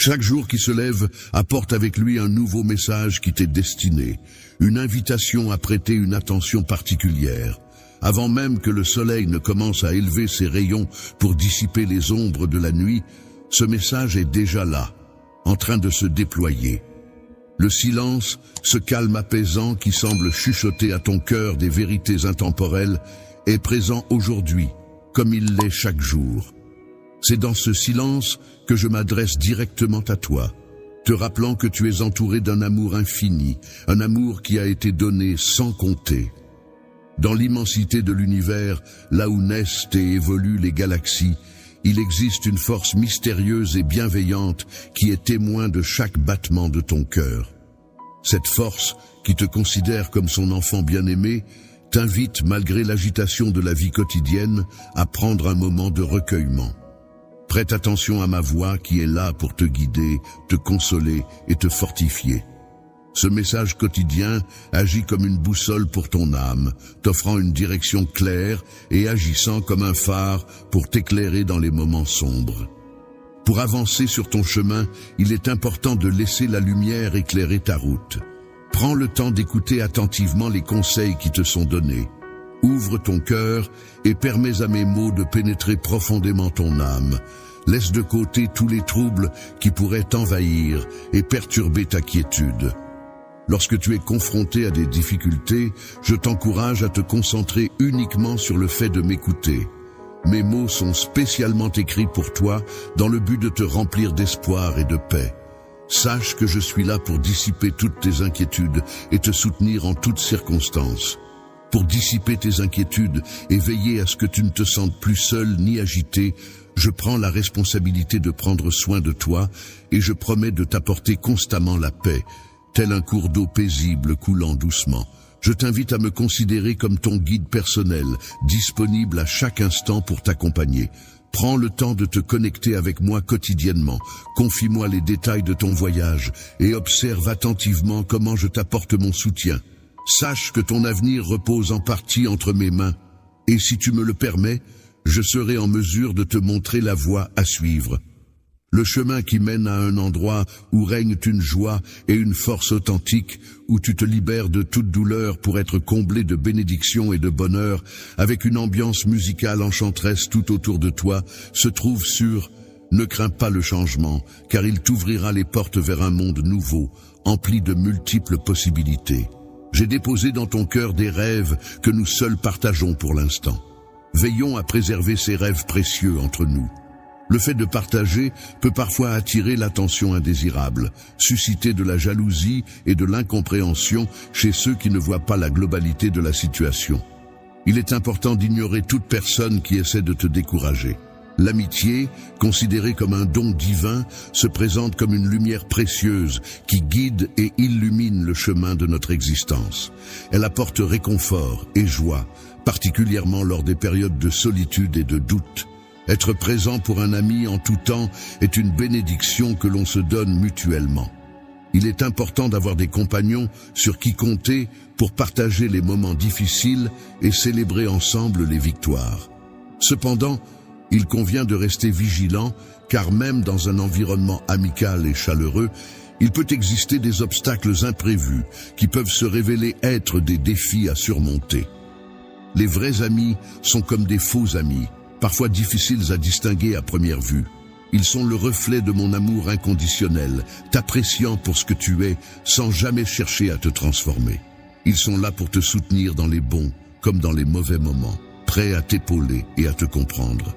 Chaque jour qui se lève apporte avec lui un nouveau message qui t'est destiné, une invitation à prêter une attention particulière. Avant même que le soleil ne commence à élever ses rayons pour dissiper les ombres de la nuit, ce message est déjà là, en train de se déployer. Le silence, ce calme apaisant qui semble chuchoter à ton cœur des vérités intemporelles, est présent aujourd'hui, comme il l'est chaque jour. C'est dans ce silence que je m'adresse directement à toi, te rappelant que tu es entouré d'un amour infini, un amour qui a été donné sans compter. Dans l'immensité de l'univers, là où naissent et évoluent les galaxies, il existe une force mystérieuse et bienveillante qui est témoin de chaque battement de ton cœur. Cette force, qui te considère comme son enfant bien-aimé, t'invite, malgré l'agitation de la vie quotidienne, à prendre un moment de recueillement. Prête attention à ma voix qui est là pour te guider, te consoler et te fortifier. Ce message quotidien agit comme une boussole pour ton âme, t'offrant une direction claire et agissant comme un phare pour t'éclairer dans les moments sombres. Pour avancer sur ton chemin, il est important de laisser la lumière éclairer ta route. Prends le temps d'écouter attentivement les conseils qui te sont donnés. Ouvre ton cœur et permets à mes mots de pénétrer profondément ton âme. Laisse de côté tous les troubles qui pourraient t'envahir et perturber ta quiétude. Lorsque tu es confronté à des difficultés, je t'encourage à te concentrer uniquement sur le fait de m'écouter. Mes mots sont spécialement écrits pour toi dans le but de te remplir d'espoir et de paix. Sache que je suis là pour dissiper toutes tes inquiétudes et te soutenir en toutes circonstances. Pour dissiper tes inquiétudes et veiller à ce que tu ne te sentes plus seul ni agité, je prends la responsabilité de prendre soin de toi et je promets de t'apporter constamment la paix, tel un cours d'eau paisible coulant doucement. Je t'invite à me considérer comme ton guide personnel, disponible à chaque instant pour t'accompagner. Prends le temps de te connecter avec moi quotidiennement. Confie-moi les détails de ton voyage et observe attentivement comment je t'apporte mon soutien. Sache que ton avenir repose en partie entre mes mains. Et si tu me le permets, je serai en mesure de te montrer la voie à suivre. Le chemin qui mène à un endroit où règne une joie et une force authentique, où tu te libères de toute douleur pour être comblé de bénédictions et de bonheur, avec une ambiance musicale enchanteresse tout autour de toi, se trouve sur « Ne crains pas le changement, car il t'ouvrira les portes vers un monde nouveau, empli de multiples possibilités. J'ai déposé dans ton cœur des rêves que nous seuls partageons pour l'instant. Veillons à préserver ces rêves précieux entre nous. Le fait de partager peut parfois attirer l'attention indésirable, susciter de la jalousie et de l'incompréhension chez ceux qui ne voient pas la globalité de la situation. Il est important d'ignorer toute personne qui essaie de te décourager. L'amitié, considérée comme un don divin, se présente comme une lumière précieuse qui guide et illumine le chemin de notre existence. Elle apporte réconfort et joie, particulièrement lors des périodes de solitude et de doute. Être présent pour un ami en tout temps est une bénédiction que l'on se donne mutuellement. Il est important d'avoir des compagnons sur qui compter pour partager les moments difficiles et célébrer ensemble les victoires. Cependant, il convient de rester vigilant, car même dans un environnement amical et chaleureux, il peut exister des obstacles imprévus qui peuvent se révéler être des défis à surmonter. Les vrais amis sont comme des faux amis, parfois difficiles à distinguer à première vue. Ils sont le reflet de mon amour inconditionnel, t'appréciant pour ce que tu es, sans jamais chercher à te transformer. Ils sont là pour te soutenir dans les bons comme dans les mauvais moments, prêts à t'épauler et à te comprendre.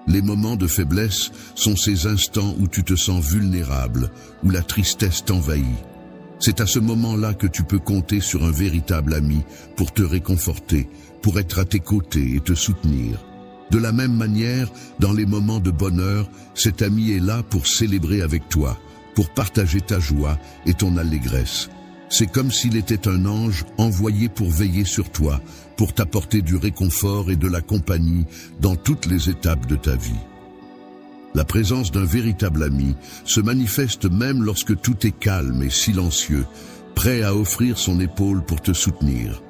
Les moments de faiblesse sont ces instants où tu te sens vulnérable, où la tristesse t'envahit. C'est à ce moment-là que tu peux compter sur un véritable ami pour te réconforter, pour être à tes côtés et te soutenir. De la même manière, dans les moments de bonheur, cet ami est là pour célébrer avec toi, pour partager ta joie et ton allégresse. C'est comme s'il était un ange envoyé pour veiller sur toi, pour t'apporter du réconfort et de la compagnie dans toutes les étapes de ta vie. La présence d'un véritable ami se manifeste même lorsque tout est calme et silencieux, prêt à offrir son épaule pour te soutenir.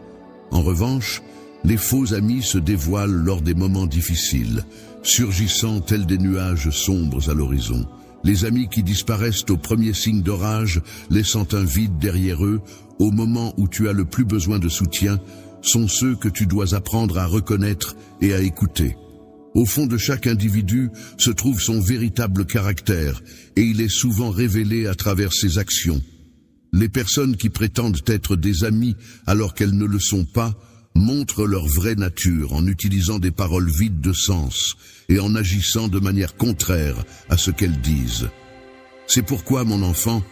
En revanche, les faux amis se dévoilent lors des moments difficiles, surgissant tels des nuages sombres à l'horizon. Les amis qui disparaissent au premier signe d'orage, laissant un vide derrière eux, au moment où tu as le plus besoin de soutien, sont ceux que tu dois apprendre à reconnaître et à écouter. Au fond de chaque individu se trouve son véritable caractère, et il est souvent révélé à travers ses actions. Les personnes qui prétendent être des amis alors qu'elles ne le sont pas, montrent leur vraie nature en utilisant des paroles vides de sens et en agissant de manière contraire à ce qu'elles disent. C'est pourquoi, mon enfant,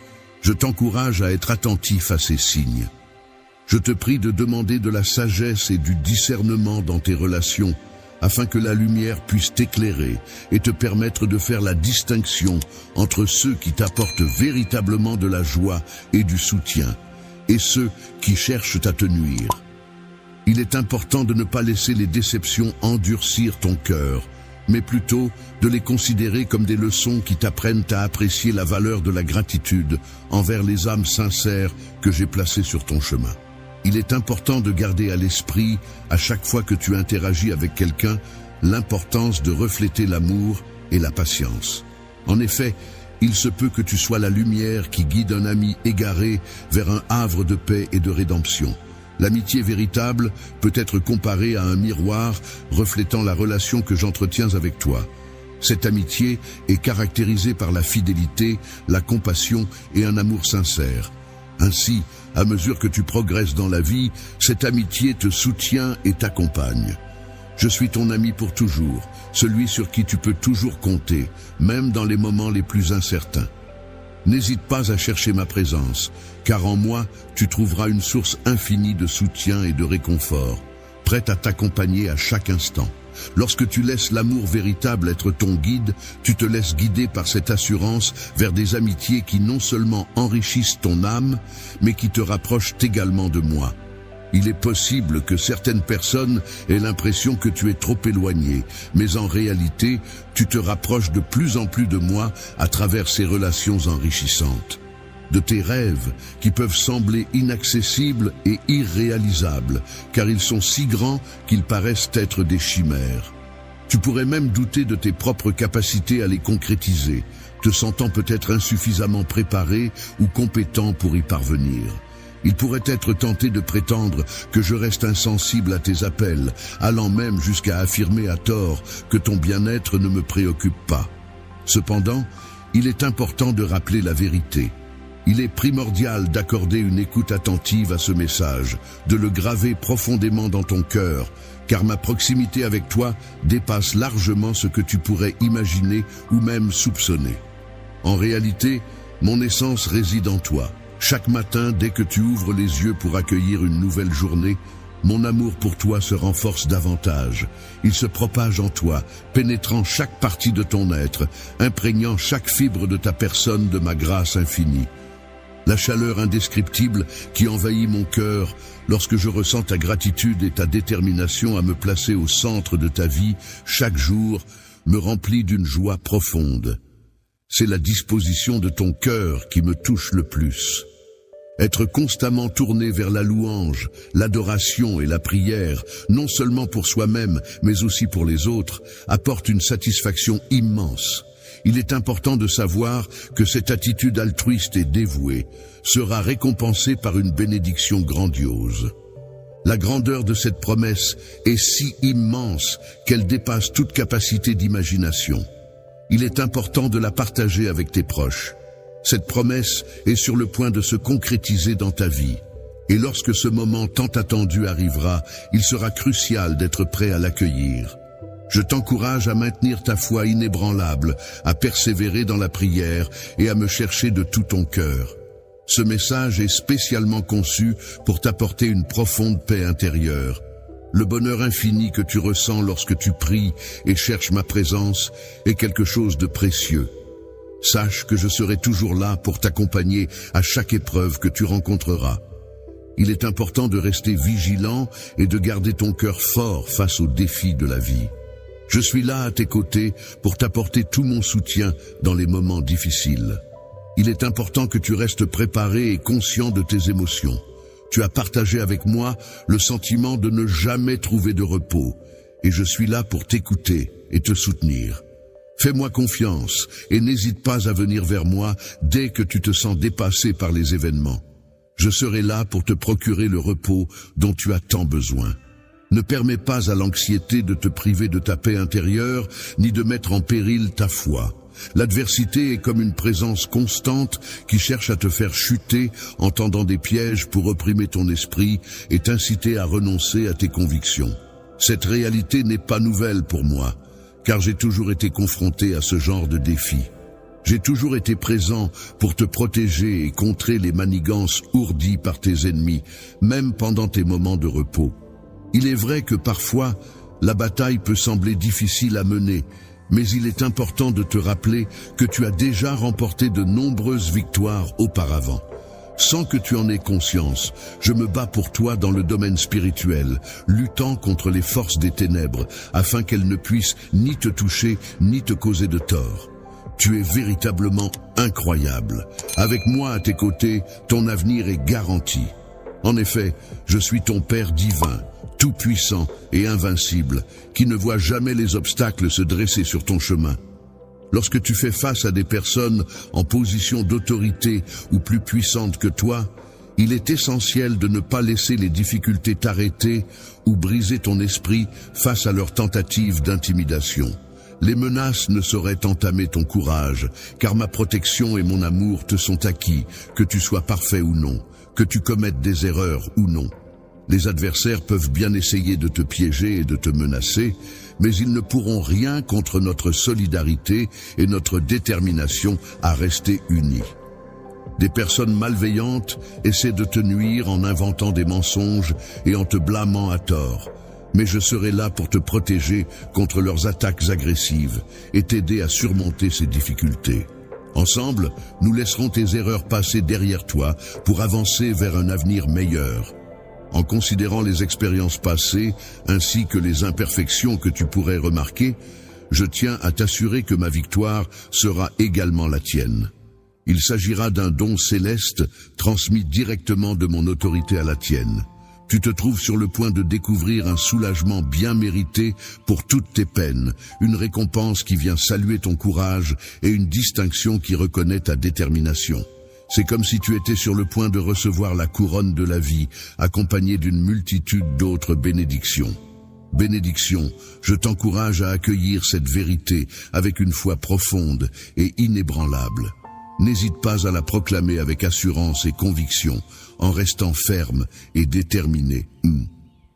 je t'encourage à être attentif à ces signes. Je te prie de demander de la sagesse et du discernement dans tes relations, afin que la lumière puisse t'éclairer et te permettre de faire la distinction entre ceux qui t'apportent véritablement de la joie et du soutien, et ceux qui cherchent à te nuire. Il est important de ne pas laisser les déceptions endurcir ton cœur, mais plutôt de les considérer comme des leçons qui t'apprennent à apprécier la valeur de la gratitude envers les âmes sincères que j'ai placées sur ton chemin. Il est important de garder à l'esprit, à chaque fois que tu interagis avec quelqu'un, l'importance de refléter l'amour et la patience. En effet, il se peut que tu sois la lumière qui guide un ami égaré vers un havre de paix et de rédemption. L'amitié véritable peut être comparée à un miroir reflétant la relation que j'entretiens avec toi. Cette amitié est caractérisée par la fidélité, la compassion et un amour sincère. Ainsi, à mesure que tu progresses dans la vie, cette amitié te soutient et t'accompagne. Je suis ton ami pour toujours, celui sur qui tu peux toujours compter, même dans les moments les plus incertains. N'hésite pas à chercher ma présence, car en moi, tu trouveras une source infinie de soutien et de réconfort, prête à t'accompagner à chaque instant. Lorsque tu laisses l'amour véritable être ton guide, tu te laisses guider par cette assurance vers des amitiés qui non seulement enrichissent ton âme, mais qui te rapprochent également de moi. Il est possible que certaines personnes aient l'impression que tu es trop éloigné, mais en réalité, tu te rapproches de plus en plus de moi à travers ces relations enrichissantes. De tes rêves, qui peuvent sembler inaccessibles et irréalisables, car ils sont si grands qu'ils paraissent être des chimères. Tu pourrais même douter de tes propres capacités à les concrétiser, te sentant peut-être insuffisamment préparé ou compétent pour y parvenir. Il pourrait être tenté de prétendre que je reste insensible à tes appels, allant même jusqu'à affirmer à tort que ton bien-être ne me préoccupe pas. Cependant, il est important de rappeler la vérité. Il est primordial d'accorder une écoute attentive à ce message, de le graver profondément dans ton cœur, car ma proximité avec toi dépasse largement ce que tu pourrais imaginer ou même soupçonner. En réalité, mon essence réside en toi. Chaque matin, dès que tu ouvres les yeux pour accueillir une nouvelle journée, mon amour pour toi se renforce davantage. Il se propage en toi, pénétrant chaque partie de ton être, imprégnant chaque fibre de ta personne de ma grâce infinie. La chaleur indescriptible qui envahit mon cœur lorsque je ressens ta gratitude et ta détermination à me placer au centre de ta vie chaque jour me remplit d'une joie profonde. C'est la disposition de ton cœur qui me touche le plus. Être constamment tourné vers la louange, l'adoration et la prière, non seulement pour soi-même, mais aussi pour les autres, apporte une satisfaction immense. Il est important de savoir que cette attitude altruiste et dévouée sera récompensée par une bénédiction grandiose. La grandeur de cette promesse est si immense qu'elle dépasse toute capacité d'imagination. Il est important de la partager avec tes proches. Cette promesse est sur le point de se concrétiser dans ta vie. Et lorsque ce moment tant attendu arrivera, il sera crucial d'être prêt à l'accueillir. Je t'encourage à maintenir ta foi inébranlable, à persévérer dans la prière et à me chercher de tout ton cœur. Ce message est spécialement conçu pour t'apporter une profonde paix intérieure. Le bonheur infini que tu ressens lorsque tu pries et cherches ma présence est quelque chose de précieux. Sache que je serai toujours là pour t'accompagner à chaque épreuve que tu rencontreras. Il est important de rester vigilant et de garder ton cœur fort face aux défis de la vie. Je suis là à tes côtés pour t'apporter tout mon soutien dans les moments difficiles. Il est important que tu restes préparé et conscient de tes émotions. Tu as partagé avec moi le sentiment de ne jamais trouver de repos, et je suis là pour t'écouter et te soutenir. Fais-moi confiance et n'hésite pas à venir vers moi dès que tu te sens dépassé par les événements. Je serai là pour te procurer le repos dont tu as tant besoin. Ne permets pas à l'anxiété de te priver de ta paix intérieure, ni de mettre en péril ta foi. L'adversité est comme une présence constante qui cherche à te faire chuter en tendant des pièges pour opprimer ton esprit et t'inciter à renoncer à tes convictions. Cette réalité n'est pas nouvelle pour moi, car j'ai toujours été confronté à ce genre de défi. J'ai toujours été présent pour te protéger et contrer les manigances ourdies par tes ennemis, même pendant tes moments de repos. Il est vrai que parfois, la bataille peut sembler difficile à mener, mais il est important de te rappeler que tu as déjà remporté de nombreuses victoires auparavant. Sans que tu en aies conscience, je me bats pour toi dans le domaine spirituel, luttant contre les forces des ténèbres, afin qu'elles ne puissent ni te toucher, ni te causer de tort. Tu es véritablement incroyable. Avec moi à tes côtés, ton avenir est garanti. En effet, je suis ton Père divin, tout-puissant et invincible, qui ne voit jamais les obstacles se dresser sur ton chemin. Lorsque tu fais face à des personnes en position d'autorité ou plus puissantes que toi, il est essentiel de ne pas laisser les difficultés t'arrêter ou briser ton esprit face à leurs tentatives d'intimidation. Les menaces ne sauraient entamer ton courage, car ma protection et mon amour te sont acquis, que tu sois parfait ou non, que tu commettes des erreurs ou non. Les adversaires peuvent bien essayer de te piéger et de te menacer, mais ils ne pourront rien contre notre solidarité et notre détermination à rester unis. Des personnes malveillantes essaient de te nuire en inventant des mensonges et en te blâmant à tort, mais je serai là pour te protéger contre leurs attaques agressives et t'aider à surmonter ces difficultés. Ensemble, nous laisserons tes erreurs passer derrière toi pour avancer vers un avenir meilleur. En considérant les expériences passées ainsi que les imperfections que tu pourrais remarquer, je tiens à t'assurer que ma victoire sera également la tienne. Il s'agira d'un don céleste transmis directement de mon autorité à la tienne. Tu te trouves sur le point de découvrir un soulagement bien mérité pour toutes tes peines, une récompense qui vient saluer ton courage et une distinction qui reconnaît ta détermination. C'est comme si tu étais sur le point de recevoir la couronne de la vie, accompagnée d'une multitude d'autres bénédictions. Bénédiction, je t'encourage à accueillir cette vérité avec une foi profonde et inébranlable. N'hésite pas à la proclamer avec assurance et conviction, en restant ferme et déterminé.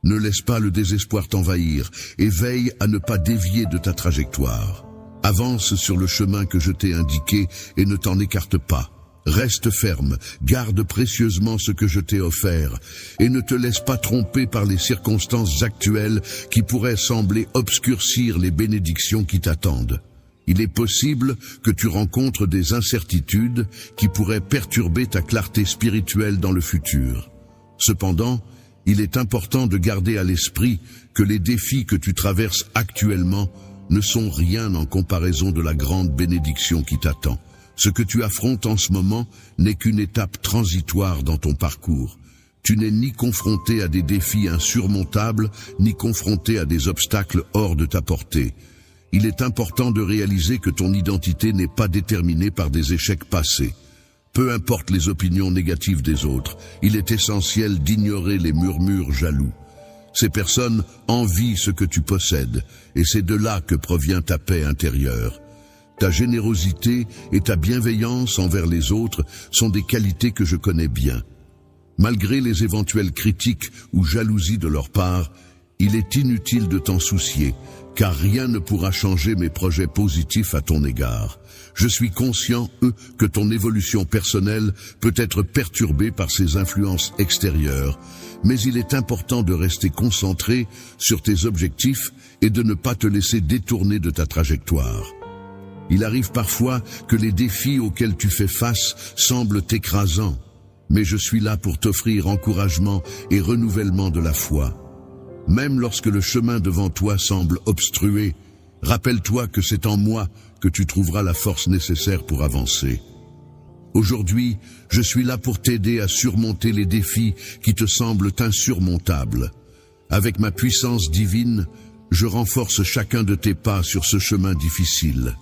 Ne laisse pas le désespoir t'envahir et veille à ne pas dévier de ta trajectoire. Avance sur le chemin que je t'ai indiqué et ne t'en écarte pas. Reste ferme, garde précieusement ce que je t'ai offert et ne te laisse pas tromper par les circonstances actuelles qui pourraient sembler obscurcir les bénédictions qui t'attendent. Il est possible que tu rencontres des incertitudes qui pourraient perturber ta clarté spirituelle dans le futur. Cependant, il est important de garder à l'esprit que les défis que tu traverses actuellement ne sont rien en comparaison de la grande bénédiction qui t'attend. Ce que tu affrontes en ce moment n'est qu'une étape transitoire dans ton parcours. Tu n'es ni confronté à des défis insurmontables, ni confronté à des obstacles hors de ta portée. Il est important de réaliser que ton identité n'est pas déterminée par des échecs passés. Peu importe les opinions négatives des autres, il est essentiel d'ignorer les murmures jaloux. Ces personnes envient ce que tu possèdes, et c'est de là que provient ta paix intérieure. Ta générosité et ta bienveillance envers les autres sont des qualités que je connais bien. Malgré les éventuelles critiques ou jalousies de leur part, il est inutile de t'en soucier, car rien ne pourra changer mes projets positifs à ton égard. Je suis conscient, que ton évolution personnelle peut être perturbée par ces influences extérieures, mais il est important de rester concentré sur tes objectifs et de ne pas te laisser détourner de ta trajectoire. Il arrive parfois que les défis auxquels tu fais face semblent écrasants, mais je suis là pour t'offrir encouragement et renouvellement de la foi. Même lorsque le chemin devant toi semble obstrué, rappelle-toi que c'est en moi que tu trouveras la force nécessaire pour avancer. Aujourd'hui, je suis là pour t'aider à surmonter les défis qui te semblent insurmontables. Avec ma puissance divine, je renforce chacun de tes pas sur ce chemin difficile.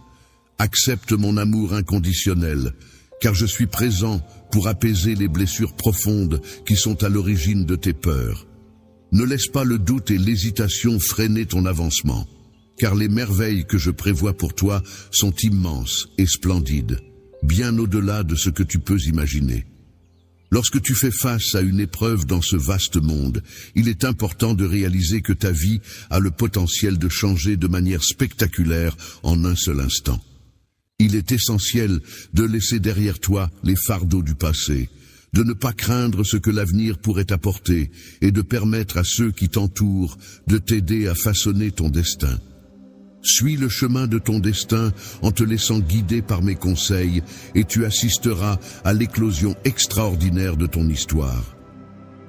Accepte mon amour inconditionnel, car je suis présent pour apaiser les blessures profondes qui sont à l'origine de tes peurs. Ne laisse pas le doute et l'hésitation freiner ton avancement, car les merveilles que je prévois pour toi sont immenses et splendides, bien au-delà de ce que tu peux imaginer. Lorsque tu fais face à une épreuve dans ce vaste monde, il est important de réaliser que ta vie a le potentiel de changer de manière spectaculaire en un seul instant. Il est essentiel de laisser derrière toi les fardeaux du passé, de ne pas craindre ce que l'avenir pourrait apporter et de permettre à ceux qui t'entourent de t'aider à façonner ton destin. Suis le chemin de ton destin en te laissant guider par mes conseils et tu assisteras à l'éclosion extraordinaire de ton histoire.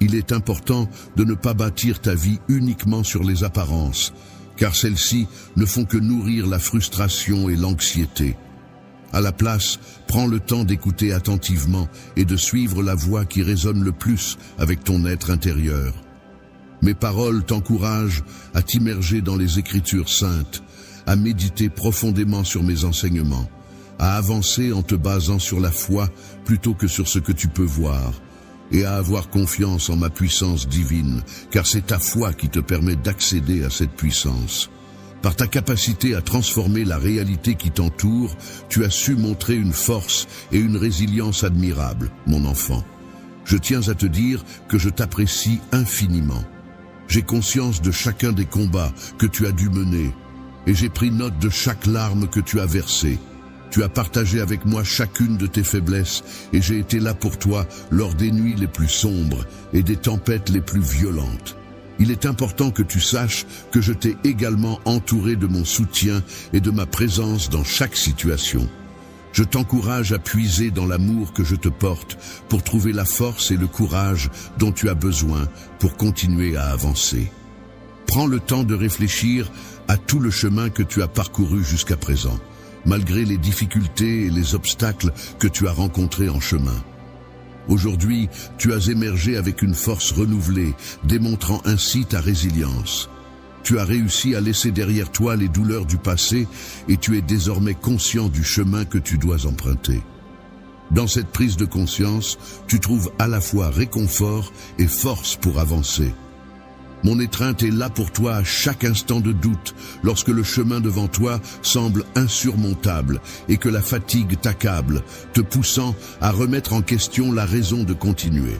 Il est important de ne pas bâtir ta vie uniquement sur les apparences, car celles-ci ne font que nourrir la frustration et l'anxiété. À la place, prends le temps d'écouter attentivement et de suivre la voix qui résonne le plus avec ton être intérieur. Mes paroles t'encouragent à t'immerger dans les Écritures saintes, à méditer profondément sur mes enseignements, à avancer en te basant sur la foi plutôt que sur ce que tu peux voir, et à avoir confiance en ma puissance divine, car c'est ta foi qui te permet d'accéder à cette puissance. Par ta capacité à transformer la réalité qui t'entoure, tu as su montrer une force et une résilience admirables, mon enfant. Je tiens à te dire que je t'apprécie infiniment. J'ai conscience de chacun des combats que tu as dû mener, et j'ai pris note de chaque larme que tu as versée. Tu as partagé avec moi chacune de tes faiblesses, et j'ai été là pour toi lors des nuits les plus sombres et des tempêtes les plus violentes. Il est important que tu saches que je t'ai également entouré de mon soutien et de ma présence dans chaque situation. Je t'encourage à puiser dans l'amour que je te porte pour trouver la force et le courage dont tu as besoin pour continuer à avancer. Prends le temps de réfléchir à tout le chemin que tu as parcouru jusqu'à présent, malgré les difficultés et les obstacles que tu as rencontrés en chemin. Aujourd'hui, tu as émergé avec une force renouvelée, démontrant ainsi ta résilience. Tu as réussi à laisser derrière toi les douleurs du passé et tu es désormais conscient du chemin que tu dois emprunter. Dans cette prise de conscience, tu trouves à la fois réconfort et force pour avancer. Mon étreinte est là pour toi à chaque instant de doute, lorsque le chemin devant toi semble insurmontable et que la fatigue t'accable, te poussant à remettre en question la raison de continuer.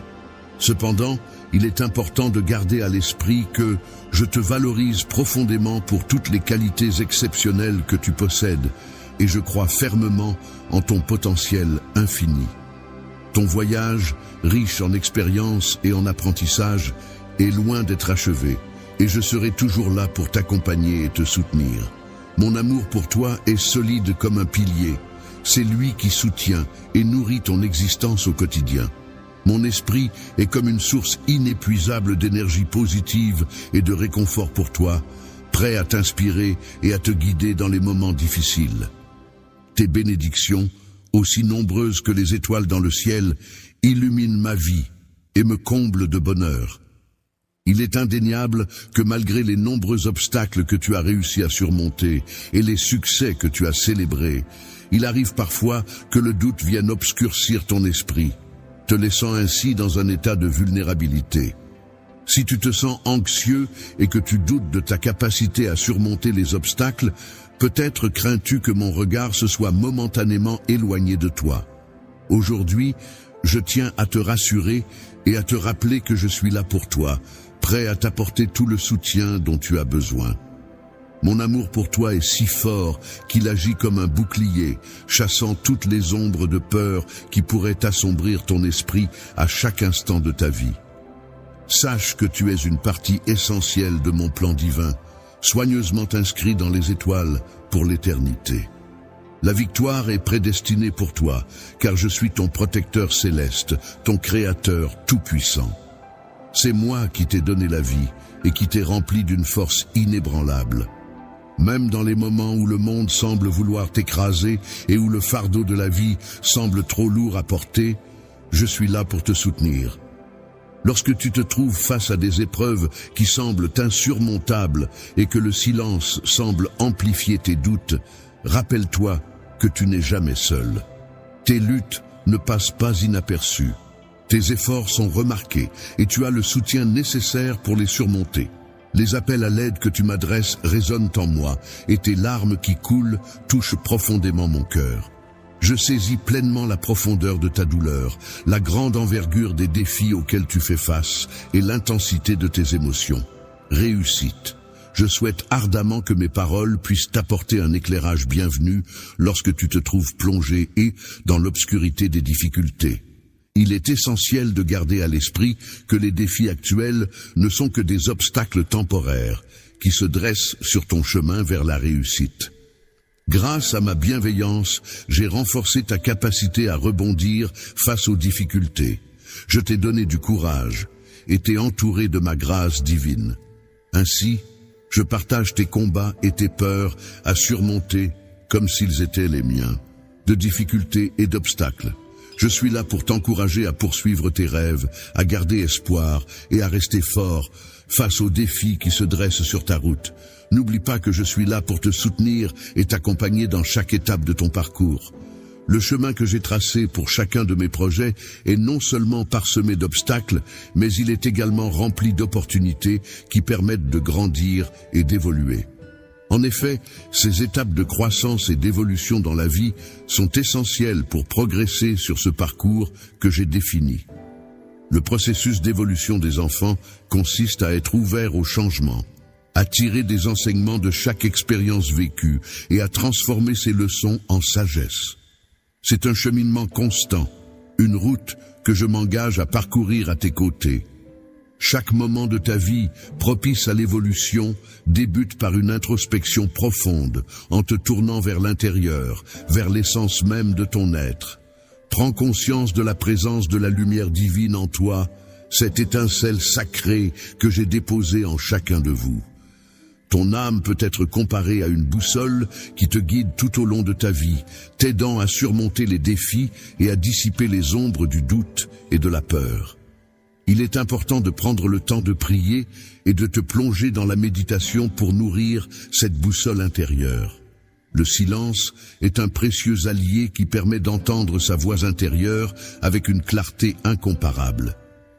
Cependant, il est important de garder à l'esprit que je te valorise profondément pour toutes les qualités exceptionnelles que tu possèdes et je crois fermement en ton potentiel infini. Ton voyage, riche en expériences et en apprentissage, est loin d'être achevé, et je serai toujours là pour t'accompagner et te soutenir. Mon amour pour toi est solide comme un pilier. C'est lui qui soutient et nourrit ton existence au quotidien. Mon esprit est comme une source inépuisable d'énergie positive et de réconfort pour toi, prêt à t'inspirer et à te guider dans les moments difficiles. Tes bénédictions, aussi nombreuses que les étoiles dans le ciel, illuminent ma vie et me comblent de bonheur. Il est indéniable que malgré les nombreux obstacles que tu as réussi à surmonter et les succès que tu as célébrés, il arrive parfois que le doute vienne obscurcir ton esprit, te laissant ainsi dans un état de vulnérabilité. Si tu te sens anxieux et que tu doutes de ta capacité à surmonter les obstacles, peut-être crains-tu que mon regard se soit momentanément éloigné de toi. Aujourd'hui, je tiens à te rassurer et à te rappeler que je suis là pour toi, prêt à t'apporter tout le soutien dont tu as besoin. Mon amour pour toi est si fort qu'il agit comme un bouclier, chassant toutes les ombres de peur qui pourraient assombrir ton esprit à chaque instant de ta vie. Sache que tu es une partie essentielle de mon plan divin, soigneusement inscrit dans les étoiles pour l'éternité. La victoire est prédestinée pour toi, car je suis ton protecteur céleste, ton créateur tout-puissant. C'est moi qui t'ai donné la vie et qui t'ai rempli d'une force inébranlable. Même dans les moments où le monde semble vouloir t'écraser et où le fardeau de la vie semble trop lourd à porter, je suis là pour te soutenir. Lorsque tu te trouves face à des épreuves qui semblent insurmontables et que le silence semble amplifier tes doutes, rappelle-toi que tu n'es jamais seul. Tes luttes ne passent pas inaperçues. Tes efforts sont remarqués et tu as le soutien nécessaire pour les surmonter. Les appels à l'aide que tu m'adresses résonnent en moi et tes larmes qui coulent touchent profondément mon cœur. Je saisis pleinement la profondeur de ta douleur, la grande envergure des défis auxquels tu fais face et l'intensité de tes émotions. Réussite. Je souhaite ardemment que mes paroles puissent t'apporter un éclairage bienvenu lorsque tu te trouves plongé dans l'obscurité des difficultés. Il est essentiel de garder à l'esprit que les défis actuels ne sont que des obstacles temporaires qui se dressent sur ton chemin vers la réussite. Grâce à ma bienveillance, j'ai renforcé ta capacité à rebondir face aux difficultés. Je t'ai donné du courage et t'ai entouré de ma grâce divine. Ainsi, je partage tes combats et tes peurs à surmonter comme s'ils étaient les miens, de difficultés et d'obstacles. Je suis là pour t'encourager à poursuivre tes rêves, à garder espoir et à rester fort face aux défis qui se dressent sur ta route. N'oublie pas que je suis là pour te soutenir et t'accompagner dans chaque étape de ton parcours. Le chemin que j'ai tracé pour chacun de mes projets est non seulement parsemé d'obstacles, mais il est également rempli d'opportunités qui permettent de grandir et d'évoluer. En effet, ces étapes de croissance et d'évolution dans la vie sont essentielles pour progresser sur ce parcours que j'ai défini. Le processus d'évolution des enfants consiste à être ouvert au changement, à tirer des enseignements de chaque expérience vécue et à transformer ces leçons en sagesse. C'est un cheminement constant, une route que je m'engage à parcourir à tes côtés. Chaque moment de ta vie, propice à l'évolution, débute par une introspection profonde, en te tournant vers l'intérieur, vers l'essence même de ton être. Prends conscience de la présence de la lumière divine en toi, cette étincelle sacrée que j'ai déposée en chacun de vous. Ton âme peut être comparée à une boussole qui te guide tout au long de ta vie, t'aidant à surmonter les défis et à dissiper les ombres du doute et de la peur. Il est important de prendre le temps de prier et de te plonger dans la méditation pour nourrir cette boussole intérieure. Le silence est un précieux allié qui permet d'entendre sa voix intérieure avec une clarté incomparable.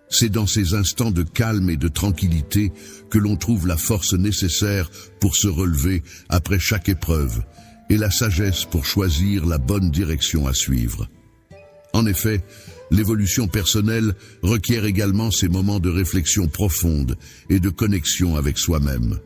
C'est dans ces instants de calme et de tranquillité que l'on trouve la force nécessaire pour se relever après chaque épreuve et la sagesse pour choisir la bonne direction à suivre. En effet, l'évolution personnelle requiert également ces moments de réflexion profonde et de connexion avec soi-même.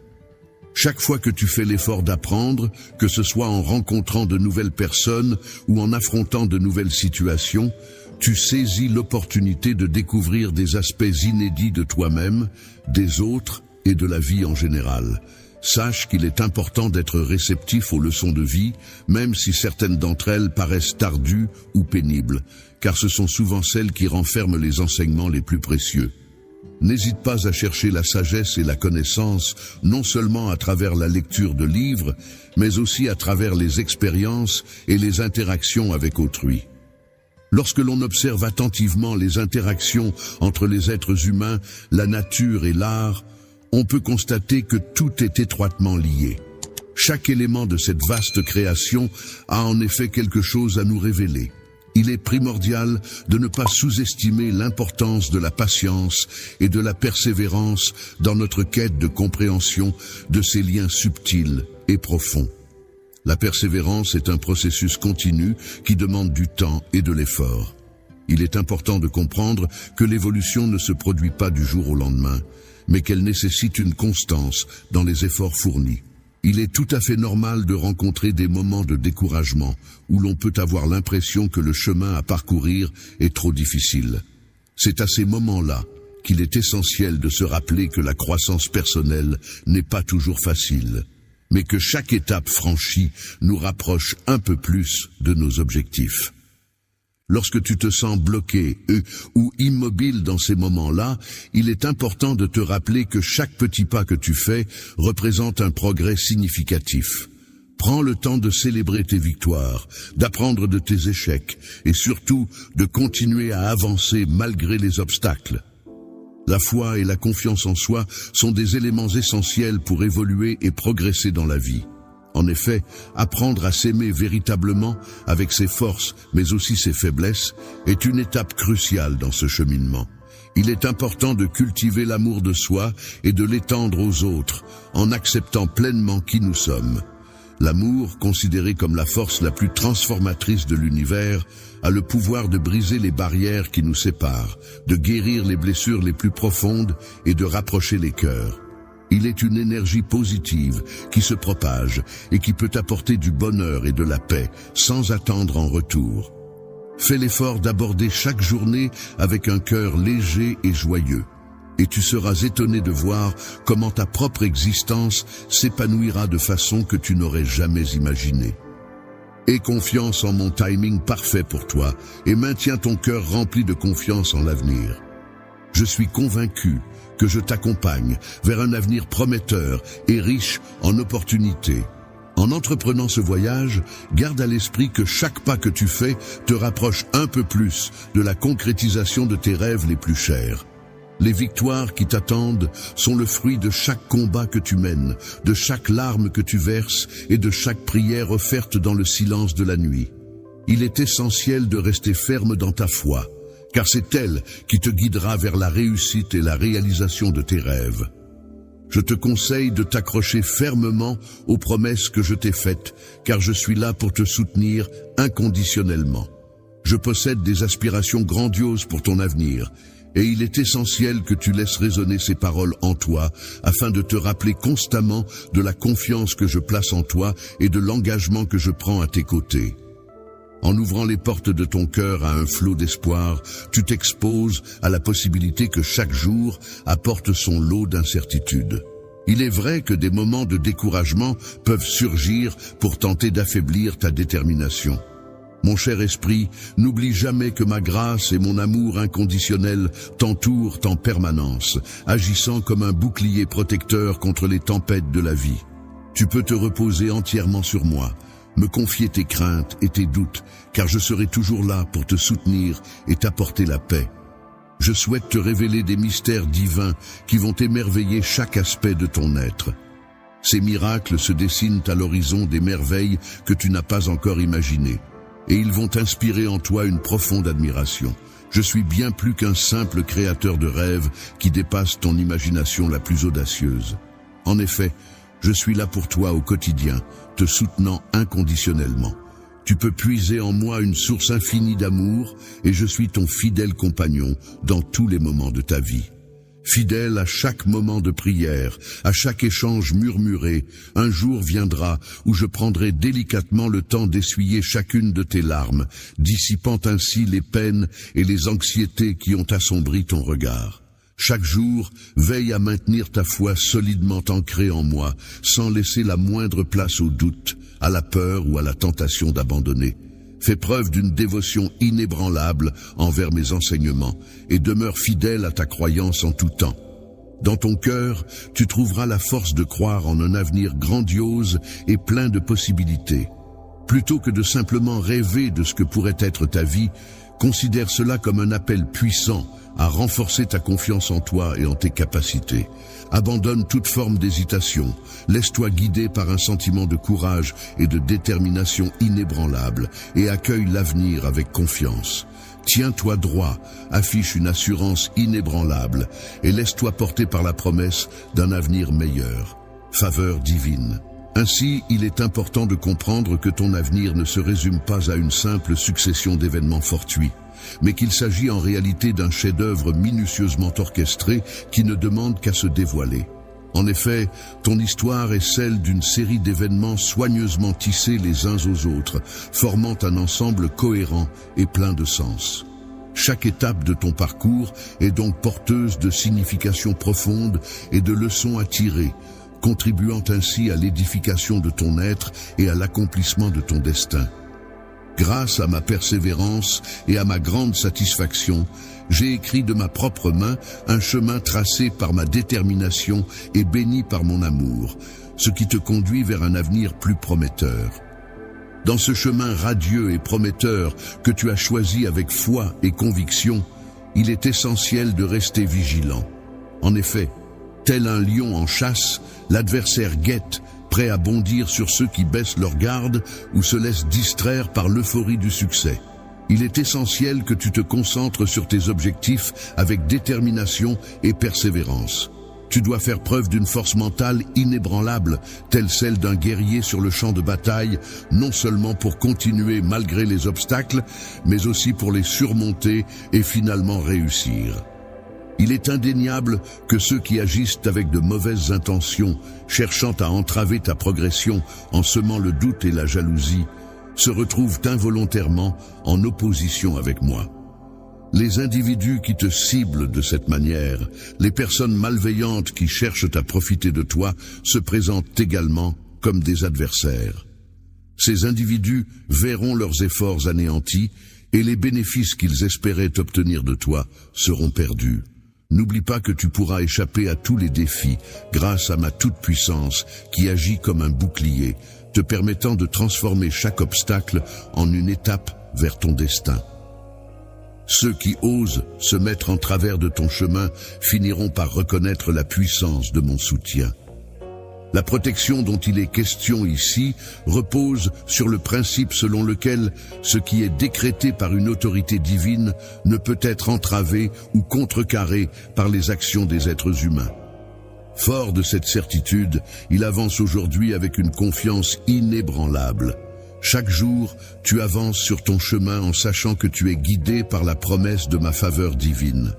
Chaque fois que tu fais l'effort d'apprendre, que ce soit en rencontrant de nouvelles personnes ou en affrontant de nouvelles situations, tu saisis l'opportunité de découvrir des aspects inédits de toi-même, des autres et de la vie en général. Sache qu'il est important d'être réceptif aux leçons de vie, même si certaines d'entre elles paraissent tardues ou pénibles, car ce sont souvent celles qui renferment les enseignements les plus précieux. N'hésite pas à chercher la sagesse et la connaissance, non seulement à travers la lecture de livres, mais aussi à travers les expériences et les interactions avec autrui. Lorsque l'on observe attentivement les interactions entre les êtres humains, la nature et l'art, on peut constater que tout est étroitement lié. Chaque élément de cette vaste création a en effet quelque chose à nous révéler. Il est primordial de ne pas sous-estimer l'importance de la patience et de la persévérance dans notre quête de compréhension de ces liens subtils et profonds. La persévérance est un processus continu qui demande du temps et de l'effort. Il est important de comprendre que l'évolution ne se produit pas du jour au lendemain, mais qu'elle nécessite une constance dans les efforts fournis. Il est tout à fait normal de rencontrer des moments de découragement où l'on peut avoir l'impression que le chemin à parcourir est trop difficile. C'est à ces moments-là qu'il est essentiel de se rappeler que la croissance personnelle n'est pas toujours facile, mais que chaque étape franchie nous rapproche un peu plus de nos objectifs. Lorsque tu te sens bloqué ou immobile dans ces moments-là, il est important de te rappeler que chaque petit pas que tu fais représente un progrès significatif. Prends le temps de célébrer tes victoires, d'apprendre de tes échecs et surtout de continuer à avancer malgré les obstacles. La foi et la confiance en soi sont des éléments essentiels pour évoluer et progresser dans la vie. En effet, apprendre à s'aimer véritablement, avec ses forces mais aussi ses faiblesses, est une étape cruciale dans ce cheminement. Il est important de cultiver l'amour de soi et de l'étendre aux autres, en acceptant pleinement qui nous sommes. L'amour, considéré comme la force la plus transformatrice de l'univers, a le pouvoir de briser les barrières qui nous séparent, de guérir les blessures les plus profondes et de rapprocher les cœurs. Il est une énergie positive qui se propage et qui peut apporter du bonheur et de la paix sans attendre en retour. Fais l'effort d'aborder chaque journée avec un cœur léger et joyeux. Et tu seras étonné de voir comment ta propre existence s'épanouira de façon que tu n'aurais jamais imaginée. Aie confiance en mon timing parfait pour toi et maintiens ton cœur rempli de confiance en l'avenir. Je suis convaincu que je t'accompagne vers un avenir prometteur et riche en opportunités. En entreprenant ce voyage, garde à l'esprit que chaque pas que tu fais te rapproche un peu plus de la concrétisation de tes rêves les plus chers. Les victoires qui t'attendent sont le fruit de chaque combat que tu mènes, de chaque larme que tu verses et de chaque prière offerte dans le silence de la nuit. Il est essentiel de rester ferme dans ta foi, car c'est elle qui te guidera vers la réussite et la réalisation de tes rêves. Je te conseille de t'accrocher fermement aux promesses que je t'ai faites, car je suis là pour te soutenir inconditionnellement. Je possède des aspirations grandioses pour ton avenir, et il est essentiel que tu laisses résonner ces paroles en toi afin de te rappeler constamment de la confiance que je place en toi et de l'engagement que je prends à tes côtés. En ouvrant les portes de ton cœur à un flot d'espoir, tu t'exposes à la possibilité que chaque jour apporte son lot d'incertitudes. Il est vrai que des moments de découragement peuvent surgir pour tenter d'affaiblir ta détermination. Mon cher esprit, n'oublie jamais que ma grâce et mon amour inconditionnel t'entourent en permanence, agissant comme un bouclier protecteur contre les tempêtes de la vie. Tu peux te reposer entièrement sur moi, me confier tes craintes et tes doutes, car je serai toujours là pour te soutenir et t'apporter la paix. Je souhaite te révéler des mystères divins qui vont émerveiller chaque aspect de ton être. Ces miracles se dessinent à l'horizon des merveilles que tu n'as pas encore imaginées. Et ils vont inspirer en toi une profonde admiration. Je suis bien plus qu'un simple créateur de rêves qui dépasse ton imagination la plus audacieuse. En effet, je suis là pour toi au quotidien, te soutenant inconditionnellement. Tu peux puiser en moi une source infinie d'amour et je suis ton fidèle compagnon dans tous les moments de ta vie. Fidèle à chaque moment de prière, à chaque échange murmuré, un jour viendra où je prendrai délicatement le temps d'essuyer chacune de tes larmes, dissipant ainsi les peines et les anxiétés qui ont assombri ton regard. Chaque jour, veille à maintenir ta foi solidement ancrée en moi, sans laisser la moindre place au doute, à la peur ou à la tentation d'abandonner. Fais preuve d'une dévotion inébranlable envers mes enseignements et demeure fidèle à ta croyance en tout temps. Dans ton cœur, tu trouveras la force de croire en un avenir grandiose et plein de possibilités. Plutôt que de simplement rêver de ce que pourrait être ta vie, considère cela comme un appel puissant à renforcer ta confiance en toi et en tes capacités. Abandonne toute forme d'hésitation, laisse-toi guider par un sentiment de courage et de détermination inébranlable et accueille l'avenir avec confiance. Tiens-toi droit, affiche une assurance inébranlable et laisse-toi porter par la promesse d'un avenir meilleur. Faveur divine. Ainsi, il est important de comprendre que ton avenir ne se résume pas à une simple succession d'événements fortuits, mais qu'il s'agit en réalité d'un chef-d'œuvre minutieusement orchestré qui ne demande qu'à se dévoiler. En effet, ton histoire est celle d'une série d'événements soigneusement tissés les uns aux autres, formant un ensemble cohérent et plein de sens. Chaque étape de ton parcours est donc porteuse de significations profondes et de leçons à tirer, contribuant ainsi à l'édification de ton être et à l'accomplissement de ton destin. Grâce à ma persévérance et à ma grande satisfaction, j'ai écrit de ma propre main un chemin tracé par ma détermination et béni par mon amour, ce qui te conduit vers un avenir plus prometteur. Dans ce chemin radieux et prometteur que tu as choisi avec foi et conviction, il est essentiel de rester vigilant. En effet, tel un lion en chasse, l'adversaire guette, prêt prêt à bondir sur ceux qui baissent leur garde ou se laissent distraire par l'euphorie du succès. Il est essentiel que tu te concentres sur tes objectifs avec détermination et persévérance. Tu dois faire preuve d'une force mentale inébranlable, telle celle d'un guerrier sur le champ de bataille, non seulement pour continuer malgré les obstacles, mais aussi pour les surmonter et finalement réussir. Il est indéniable que ceux qui agissent avec de mauvaises intentions, cherchant à entraver ta progression en semant le doute et la jalousie, se retrouvent involontairement en opposition avec moi. Les individus qui te ciblent de cette manière, les personnes malveillantes qui cherchent à profiter de toi, se présentent également comme des adversaires. Ces individus verront leurs efforts anéantis et les bénéfices qu'ils espéraient obtenir de toi seront perdus. N'oublie pas que tu pourras échapper à tous les défis grâce à ma toute-puissance qui agit comme un bouclier, te permettant de transformer chaque obstacle en une étape vers ton destin. Ceux qui osent se mettre en travers de ton chemin finiront par reconnaître la puissance de mon soutien. La protection dont il est question ici repose sur le principe selon lequel ce qui est décrété par une autorité divine ne peut être entravé ou contrecarré par les actions des êtres humains. Fort de cette certitude, il avance aujourd'hui avec une confiance inébranlable. Chaque jour, tu avances sur ton chemin en sachant que tu es guidé par la promesse de ma faveur divine.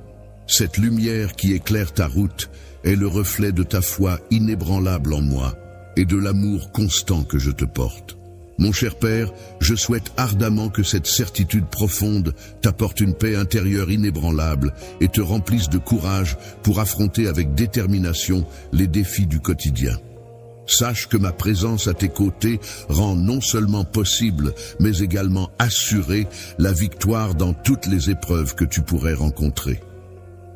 Cette lumière qui éclaire ta route est le reflet de ta foi inébranlable en moi et de l'amour constant que je te porte. Mon cher Père, je souhaite ardemment que cette certitude profonde t'apporte une paix intérieure inébranlable et te remplisse de courage pour affronter avec détermination les défis du quotidien. Sache que ma présence à tes côtés rend non seulement possible, mais également assurée la victoire dans toutes les épreuves que tu pourrais rencontrer.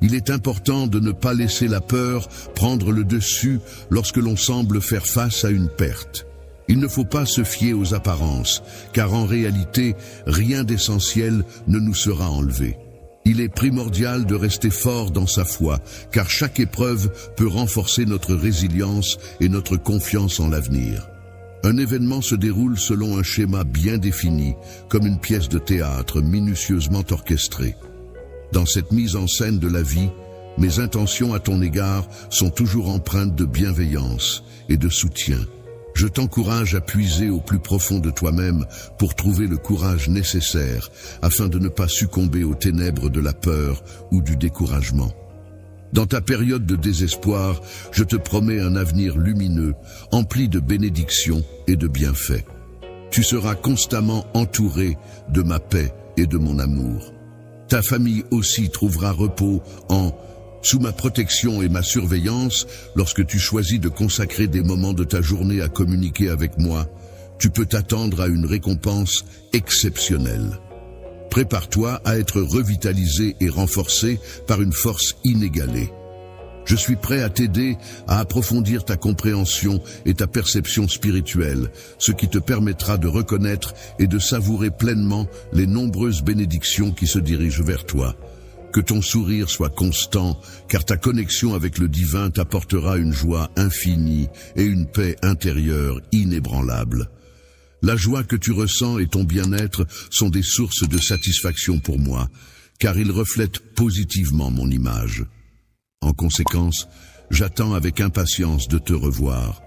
Il est important de ne pas laisser la peur prendre le dessus lorsque l'on semble faire face à une perte. Il ne faut pas se fier aux apparences, car en réalité, rien d'essentiel ne nous sera enlevé. Il est primordial de rester fort dans sa foi, car chaque épreuve peut renforcer notre résilience et notre confiance en l'avenir. Un événement se déroule selon un schéma bien défini, comme une pièce de théâtre minutieusement orchestrée. Dans cette mise en scène de la vie, mes intentions à ton égard sont toujours empreintes de bienveillance et de soutien. Je t'encourage à puiser au plus profond de toi-même pour trouver le courage nécessaire afin de ne pas succomber aux ténèbres de la peur ou du découragement. Dans ta période de désespoir, je te promets un avenir lumineux, empli de bénédictions et de bienfaits. Tu seras constamment entouré de ma paix et de mon amour. Ta famille aussi trouvera repos sous ma protection et ma surveillance. Lorsque tu choisis de consacrer des moments de ta journée à communiquer avec moi, tu peux t'attendre à une récompense exceptionnelle. Prépare-toi à être revitalisé et renforcé par une force inégalée. Je suis prêt à t'aider à approfondir ta compréhension et ta perception spirituelle, ce qui te permettra de reconnaître et de savourer pleinement les nombreuses bénédictions qui se dirigent vers toi. Que ton sourire soit constant, car ta connexion avec le divin t'apportera une joie infinie et une paix intérieure inébranlable. La joie que tu ressens et ton bien-être sont des sources de satisfaction pour moi, car ils reflètent positivement mon image. En conséquence, j'attends avec impatience de te revoir.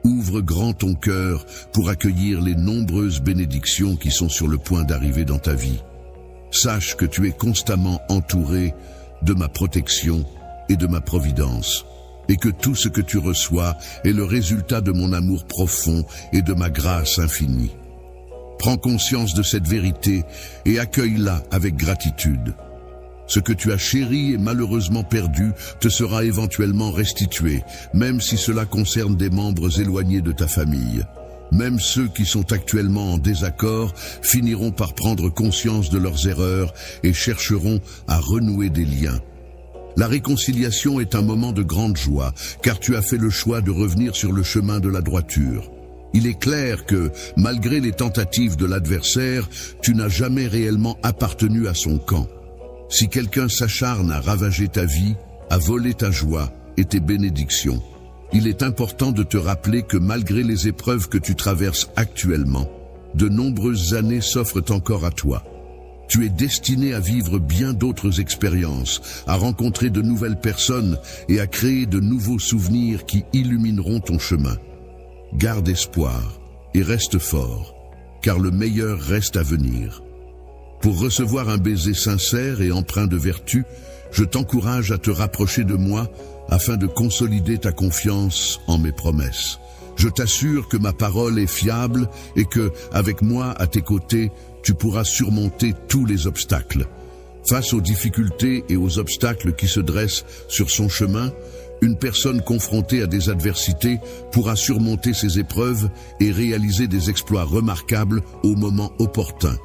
Ouvre grand ton cœur pour accueillir les nombreuses bénédictions qui sont sur le point d'arriver dans ta vie. Sache que tu es constamment entouré de ma protection et de ma providence, et que tout ce que tu reçois est le résultat de mon amour profond et de ma grâce infinie. Prends conscience de cette vérité et accueille-la avec gratitude. Ce que tu as chéri et malheureusement perdu te sera éventuellement restitué, même si cela concerne des membres éloignés de ta famille. Même ceux qui sont actuellement en désaccord finiront par prendre conscience de leurs erreurs et chercheront à renouer des liens. La réconciliation est un moment de grande joie, car tu as fait le choix de revenir sur le chemin de la droiture. Il est clair que, malgré les tentatives de l'adversaire, tu n'as jamais réellement appartenu à son camp. Si quelqu'un s'acharne à ravager ta vie, à voler ta joie et tes bénédictions, il est important de te rappeler que malgré les épreuves que tu traverses actuellement, de nombreuses années s'offrent encore à toi. Tu es destiné à vivre bien d'autres expériences, à rencontrer de nouvelles personnes et à créer de nouveaux souvenirs qui illumineront ton chemin. Garde espoir et reste fort, car le meilleur reste à venir. Pour recevoir un baiser sincère et empreint de vertu, je t'encourage à te rapprocher de moi afin de consolider ta confiance en mes promesses. Je t'assure que ma parole est fiable et que, avec moi à tes côtés, tu pourras surmonter tous les obstacles. Face aux difficultés et aux obstacles qui se dressent sur son chemin, une personne confrontée à des adversités pourra surmonter ces épreuves et réaliser des exploits remarquables au moment opportun.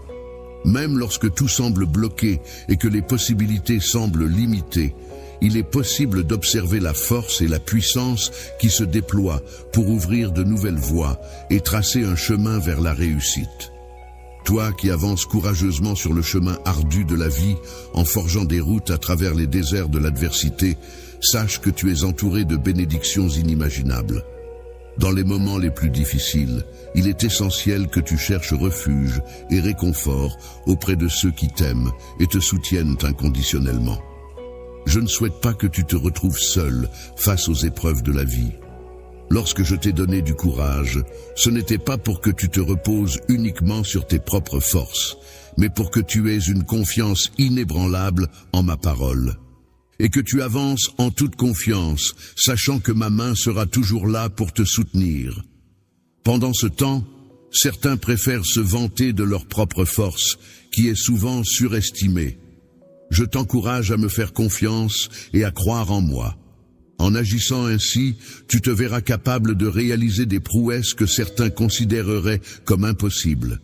Même lorsque tout semble bloqué et que les possibilités semblent limitées, il est possible d'observer la force et la puissance qui se déploient pour ouvrir de nouvelles voies et tracer un chemin vers la réussite. Toi qui avances courageusement sur le chemin ardu de la vie en forgeant des routes à travers les déserts de l'adversité, sache que tu es entouré de bénédictions inimaginables. Dans les moments les plus difficiles, il est essentiel que tu cherches refuge et réconfort auprès de ceux qui t'aiment et te soutiennent inconditionnellement. Je ne souhaite pas que tu te retrouves seul face aux épreuves de la vie. Lorsque je t'ai donné du courage, ce n'était pas pour que tu te reposes uniquement sur tes propres forces, mais pour que tu aies une confiance inébranlable en ma parole. Et que tu avances en toute confiance, sachant que ma main sera toujours là pour te soutenir. Pendant ce temps, certains préfèrent se vanter de leur propre force, qui est souvent surestimée. Je t'encourage à me faire confiance et à croire en moi. En agissant ainsi, tu te verras capable de réaliser des prouesses que certains considéreraient comme impossibles.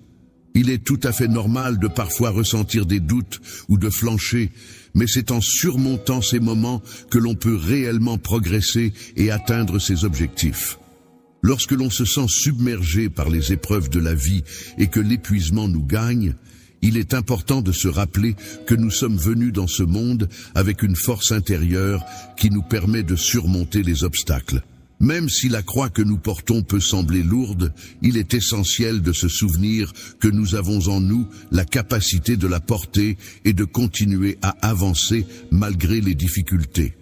Il est tout à fait normal de parfois ressentir des doutes ou de flancher, mais c'est en surmontant ces moments que l'on peut réellement progresser et atteindre ses objectifs. Lorsque l'on se sent submergé par les épreuves de la vie et que l'épuisement nous gagne, il est important de se rappeler que nous sommes venus dans ce monde avec une force intérieure qui nous permet de surmonter les obstacles. Même si la croix que nous portons peut sembler lourde, il est essentiel de se souvenir que nous avons en nous la capacité de la porter et de continuer à avancer malgré les difficultés.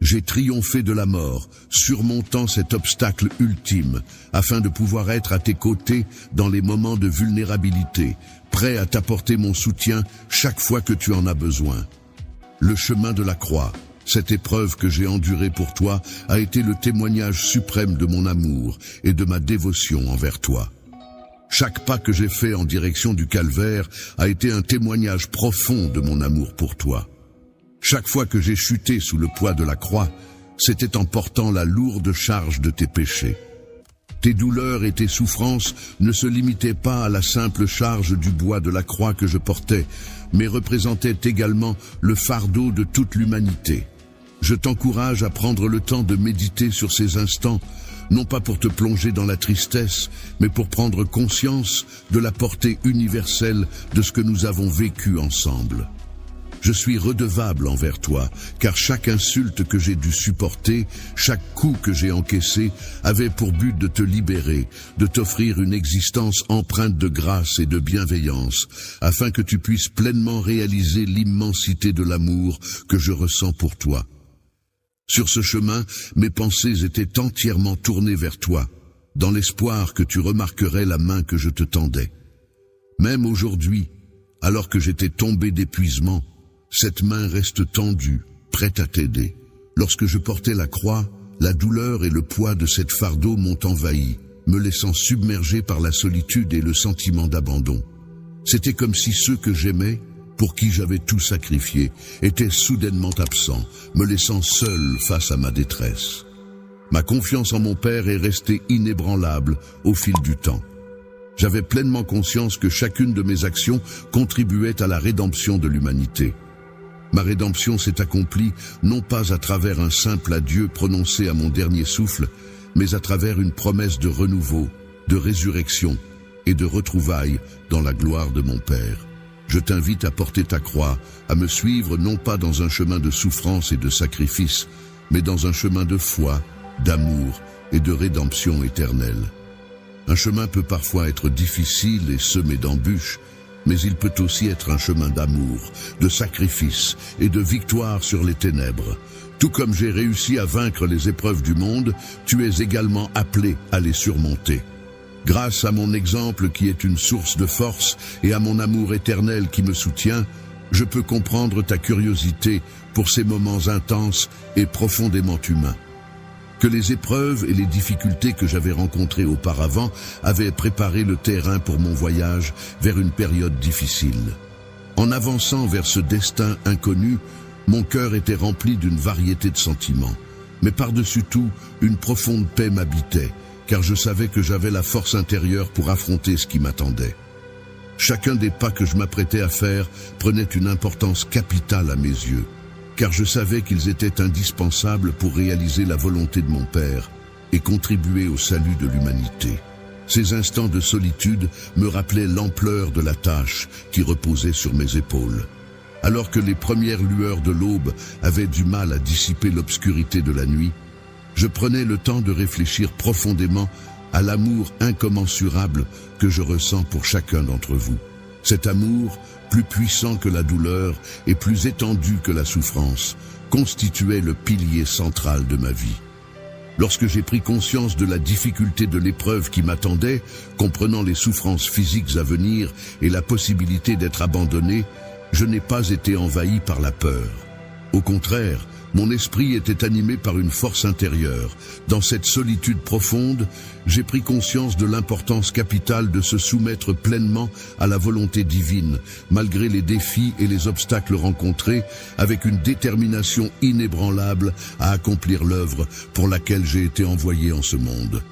J'ai triomphé de la mort, surmontant cet obstacle ultime, afin de pouvoir être à tes côtés dans les moments de vulnérabilité, prêt à t'apporter mon soutien chaque fois que tu en as besoin. Le chemin de la croix, cette épreuve que j'ai endurée pour toi, a été le témoignage suprême de mon amour et de ma dévotion envers toi. Chaque pas que j'ai fait en direction du calvaire a été un témoignage profond de mon amour pour toi. Chaque fois que j'ai chuté sous le poids de la croix, c'était en portant la lourde charge de tes péchés. Tes douleurs et tes souffrances ne se limitaient pas à la simple charge du bois de la croix que je portais, mais représentaient également le fardeau de toute l'humanité. Je t'encourage à prendre le temps de méditer sur ces instants, non pas pour te plonger dans la tristesse, mais pour prendre conscience de la portée universelle de ce que nous avons vécu ensemble. Je suis redevable envers toi, car chaque insulte que j'ai dû supporter, chaque coup que j'ai encaissé, avait pour but de te libérer, de t'offrir une existence empreinte de grâce et de bienveillance, afin que tu puisses pleinement réaliser l'immensité de l'amour que je ressens pour toi. Sur ce chemin, mes pensées étaient entièrement tournées vers toi, dans l'espoir que tu remarquerais la main que je te tendais. Même aujourd'hui, alors que j'étais tombé d'épuisement, cette main reste tendue, prête à t'aider. Lorsque je portais la croix, la douleur et le poids de cette fardeau m'ont envahi, me laissant submergé par la solitude et le sentiment d'abandon. C'était comme si ceux que j'aimais, pour qui j'avais tout sacrifié, étaient soudainement absents, me laissant seul face à ma détresse. Ma confiance en mon Père est restée inébranlable au fil du temps. J'avais pleinement conscience que chacune de mes actions contribuait à la rédemption de l'humanité. Ma rédemption s'est accomplie non pas à travers un simple adieu prononcé à mon dernier souffle, mais à travers une promesse de renouveau, de résurrection et de retrouvailles dans la gloire de mon Père. Je t'invite à porter ta croix, à me suivre non pas dans un chemin de souffrance et de sacrifice, mais dans un chemin de foi, d'amour et de rédemption éternelle. Un chemin peut parfois être difficile et semé d'embûches, mais il peut aussi être un chemin d'amour, de sacrifice et de victoire sur les ténèbres. Tout comme j'ai réussi à vaincre les épreuves du monde, tu es également appelé à les surmonter. Grâce à mon exemple qui est une source de force et à mon amour éternel qui me soutient, je peux comprendre ta curiosité pour ces moments intenses et profondément humains. Que les épreuves et les difficultés que j'avais rencontrées auparavant avaient préparé le terrain pour mon voyage vers une période difficile. En avançant vers ce destin inconnu, mon cœur était rempli d'une variété de sentiments. Mais par-dessus tout, une profonde paix m'habitait, car je savais que j'avais la force intérieure pour affronter ce qui m'attendait. Chacun des pas que je m'apprêtais à faire prenait une importance capitale à mes yeux, car je savais qu'ils étaient indispensables pour réaliser la volonté de mon Père et contribuer au salut de l'humanité. Ces instants de solitude me rappelaient l'ampleur de la tâche qui reposait sur mes épaules. Alors que les premières lueurs de l'aube avaient du mal à dissiper l'obscurité de la nuit, je prenais le temps de réfléchir profondément à l'amour incommensurable que je ressens pour chacun d'entre vous. Cet amour, plus puissant que la douleur et plus étendu que la souffrance, constituait le pilier central de ma vie. Lorsque j'ai pris conscience de la difficulté de l'épreuve qui m'attendait, comprenant les souffrances physiques à venir et la possibilité d'être abandonné, je n'ai pas été envahi par la peur. Au contraire, mon esprit était animé par une force intérieure. Dans cette solitude profonde, j'ai pris conscience de l'importance capitale de se soumettre pleinement à la volonté divine, malgré les défis et les obstacles rencontrés, avec une détermination inébranlable à accomplir l'œuvre pour laquelle j'ai été envoyé en ce monde.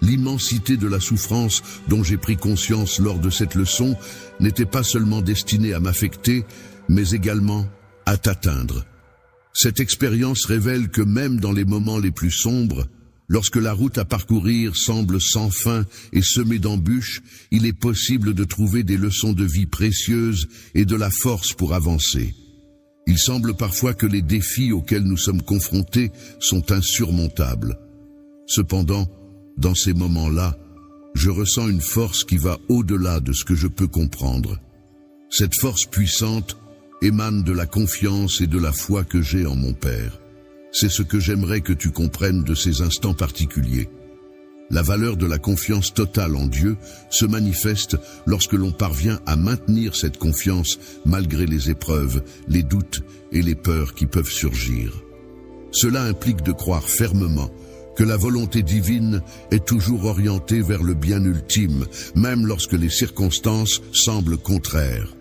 L'immensité de la souffrance dont j'ai pris conscience lors de cette leçon n'était pas seulement destinée à m'affecter, mais également à t'atteindre. Cette expérience révèle que même dans les moments les plus sombres, lorsque la route à parcourir semble sans fin et semée d'embûches, il est possible de trouver des leçons de vie précieuses et de la force pour avancer. Il semble parfois que les défis auxquels nous sommes confrontés sont insurmontables. Cependant, dans ces moments-là, je ressens une force qui va au-delà de ce que je peux comprendre. Cette force puissante émane de la confiance et de la foi que j'ai en mon Père. C'est ce que j'aimerais que tu comprennes de ces instants particuliers. La valeur de la confiance totale en Dieu se manifeste lorsque l'on parvient à maintenir cette confiance malgré les épreuves, les doutes et les peurs qui peuvent surgir. Cela implique de croire fermement que la volonté divine est toujours orientée vers le bien ultime, même lorsque les circonstances semblent contraires.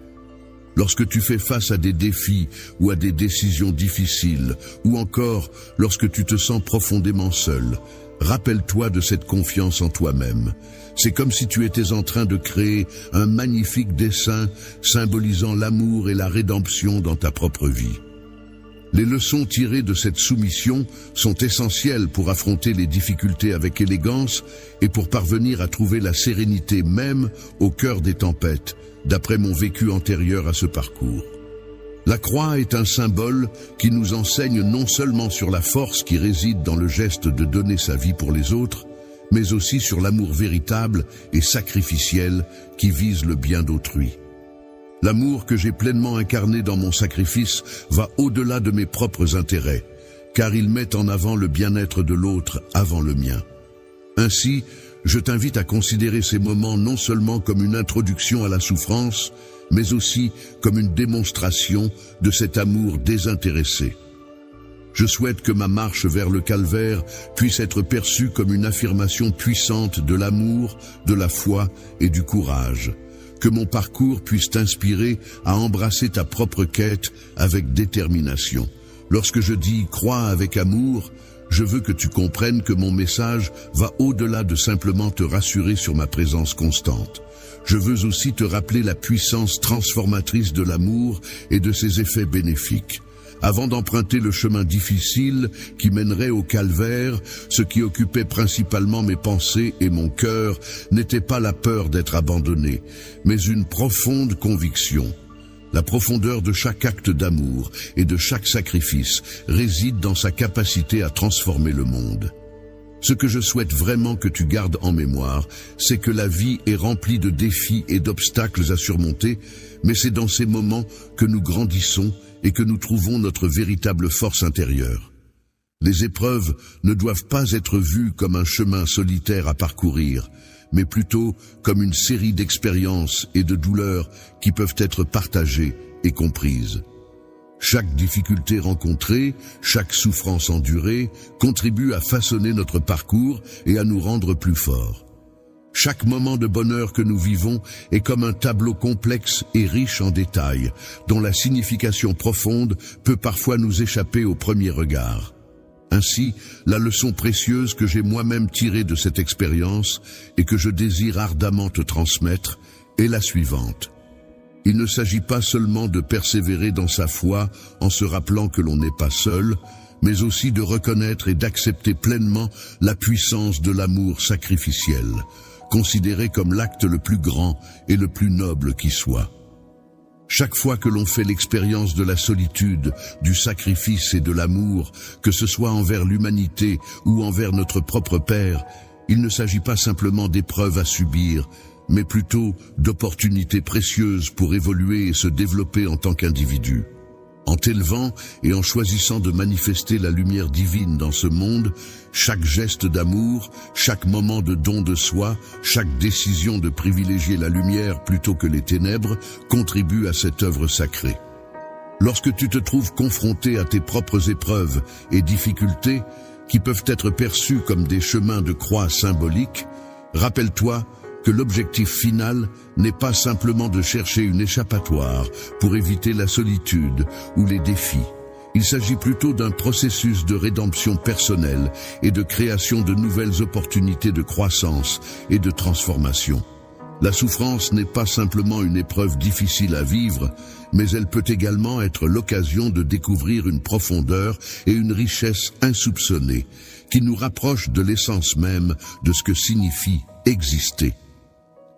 Lorsque tu fais face à des défis ou à des décisions difficiles, ou encore lorsque tu te sens profondément seul, rappelle-toi de cette confiance en toi-même. C'est comme si tu étais en train de créer un magnifique dessin symbolisant l'amour et la rédemption dans ta propre vie. Les leçons tirées de cette soumission sont essentielles pour affronter les difficultés avec élégance et pour parvenir à trouver la sérénité même au cœur des tempêtes, d'après mon vécu antérieur à ce parcours. La croix est un symbole qui nous enseigne non seulement sur la force qui réside dans le geste de donner sa vie pour les autres, mais aussi sur l'amour véritable et sacrificiel qui vise le bien d'autrui. L'amour que j'ai pleinement incarné dans mon sacrifice va au-delà de mes propres intérêts, car il met en avant le bien-être de l'autre avant le mien. Ainsi, je t'invite à considérer ces moments non seulement comme une introduction à la souffrance, mais aussi comme une démonstration de cet amour désintéressé. Je souhaite que ma marche vers le calvaire puisse être perçue comme une affirmation puissante de l'amour, de la foi et du courage. Que mon parcours puisse t'inspirer à embrasser ta propre quête avec détermination. Lorsque je dis « crois avec amour », je veux que tu comprennes que mon message va au-delà de simplement te rassurer sur ma présence constante. Je veux aussi te rappeler la puissance transformatrice de l'amour et de ses effets bénéfiques. Avant d'emprunter le chemin difficile qui mènerait au calvaire, ce qui occupait principalement mes pensées et mon cœur n'était pas la peur d'être abandonné, mais une profonde conviction. La profondeur de chaque acte d'amour et de chaque sacrifice réside dans sa capacité à transformer le monde. Ce que je souhaite vraiment que tu gardes en mémoire, c'est que la vie est remplie de défis et d'obstacles à surmonter, mais c'est dans ces moments que nous grandissons et que nous trouvons notre véritable force intérieure. Les épreuves ne doivent pas être vues comme un chemin solitaire à parcourir, mais plutôt comme une série d'expériences et de douleurs qui peuvent être partagées et comprises. Chaque difficulté rencontrée, chaque souffrance endurée contribue à façonner notre parcours et à nous rendre plus forts. Chaque moment de bonheur que nous vivons est comme un tableau complexe et riche en détails, dont la signification profonde peut parfois nous échapper au premier regard. Ainsi, la leçon précieuse que j'ai moi-même tirée de cette expérience et que je désire ardemment te transmettre est la suivante. Il ne s'agit pas seulement de persévérer dans sa foi en se rappelant que l'on n'est pas seul, mais aussi de reconnaître et d'accepter pleinement la puissance de l'amour sacrificiel, considéré comme l'acte le plus grand et le plus noble qui soit. Chaque fois que l'on fait l'expérience de la solitude, du sacrifice et de l'amour, que ce soit envers l'humanité ou envers notre propre Père, il ne s'agit pas simplement d'épreuves à subir, mais plutôt d'opportunités précieuses pour évoluer et se développer en tant qu'individu. En t'élevant et en choisissant de manifester la lumière divine dans ce monde, chaque geste d'amour, chaque moment de don de soi, chaque décision de privilégier la lumière plutôt que les ténèbres contribue à cette œuvre sacrée. Lorsque tu te trouves confronté à tes propres épreuves et difficultés, qui peuvent être perçues comme des chemins de croix symboliques, rappelle-toi que l'objectif final n'est pas simplement de chercher une échappatoire pour éviter la solitude ou les défis. Il s'agit plutôt d'un processus de rédemption personnelle et de création de nouvelles opportunités de croissance et de transformation. La souffrance n'est pas simplement une épreuve difficile à vivre, mais elle peut également être l'occasion de découvrir une profondeur et une richesse insoupçonnées qui nous rapprochent de l'essence même de ce que signifie exister.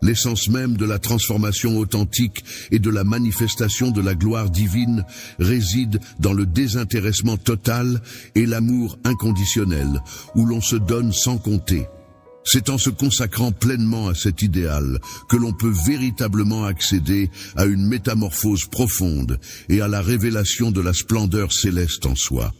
L'essence même de la transformation authentique et de la manifestation de la gloire divine réside dans le désintéressement total et l'amour inconditionnel, où l'on se donne sans compter. C'est en se consacrant pleinement à cet idéal que l'on peut véritablement accéder à une métamorphose profonde et à la révélation de la splendeur céleste en soi.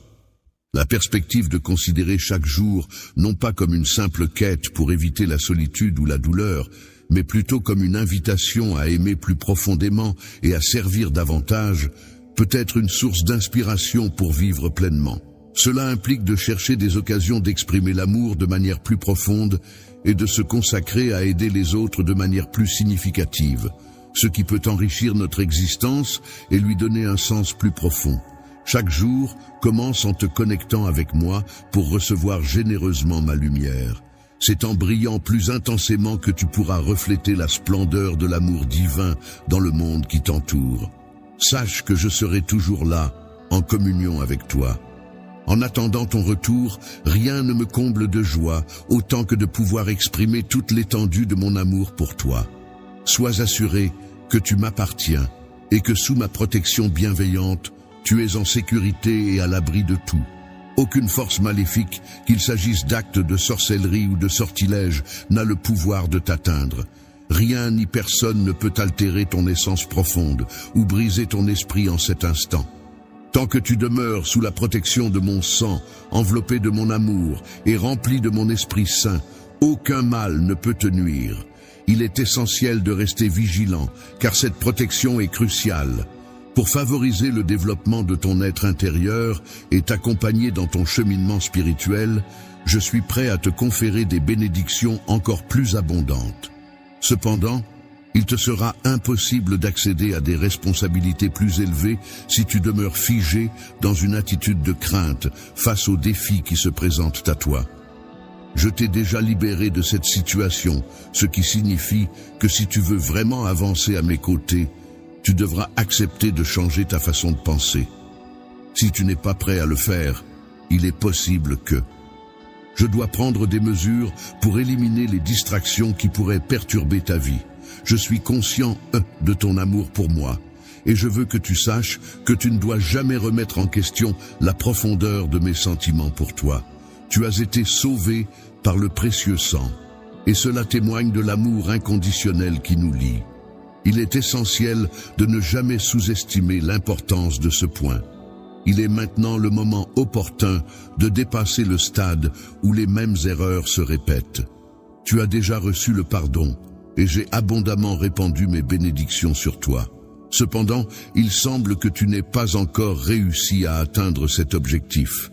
La perspective de considérer chaque jour non pas comme une simple quête pour éviter la solitude ou la douleur, mais plutôt comme une invitation à aimer plus profondément et à servir davantage, peut être une source d'inspiration pour vivre pleinement. Cela implique de chercher des occasions d'exprimer l'amour de manière plus profonde et de se consacrer à aider les autres de manière plus significative, ce qui peut enrichir notre existence et lui donner un sens plus profond. Chaque jour, commence en te connectant avec moi pour recevoir généreusement ma lumière. C'est en brillant plus intensément que tu pourras refléter la splendeur de l'amour divin dans le monde qui t'entoure. Sache que je serai toujours là, en communion avec toi. En attendant ton retour, rien ne me comble de joie autant que de pouvoir exprimer toute l'étendue de mon amour pour toi. Sois assuré que tu m'appartiens et que sous ma protection bienveillante, tu es en sécurité et à l'abri de tout. Aucune force maléfique, qu'il s'agisse d'actes de sorcellerie ou de sortilèges, n'a le pouvoir de t'atteindre. Rien ni personne ne peut altérer ton essence profonde ou briser ton esprit en cet instant. Tant que tu demeures sous la protection de mon sang, enveloppé de mon amour et rempli de mon Esprit Saint, aucun mal ne peut te nuire. Il est essentiel de rester vigilant, car cette protection est cruciale. Pour favoriser le développement de ton être intérieur et t'accompagner dans ton cheminement spirituel, je suis prêt à te conférer des bénédictions encore plus abondantes. Cependant, il te sera impossible d'accéder à des responsabilités plus élevées si tu demeures figé dans une attitude de crainte face aux défis qui se présentent à toi. Je t'ai déjà libéré de cette situation, ce qui signifie que si tu veux vraiment avancer à mes côtés, tu devras accepter de changer ta façon de penser. Si tu n'es pas prêt à le faire, il est possible que... Je dois prendre des mesures pour éliminer les distractions qui pourraient perturber ta vie. Je suis conscient de ton amour pour moi, et je veux que tu saches que tu ne dois jamais remettre en question la profondeur de mes sentiments pour toi. Tu as été sauvé, par le précieux sang, et cela témoigne de l'amour inconditionnel qui nous lie. Il est essentiel de ne jamais sous-estimer l'importance de ce point. Il est maintenant le moment opportun de dépasser le stade où les mêmes erreurs se répètent. Tu as déjà reçu le pardon, et j'ai abondamment répandu mes bénédictions sur toi. Cependant, il semble que tu n'aies pas encore réussi à atteindre cet objectif.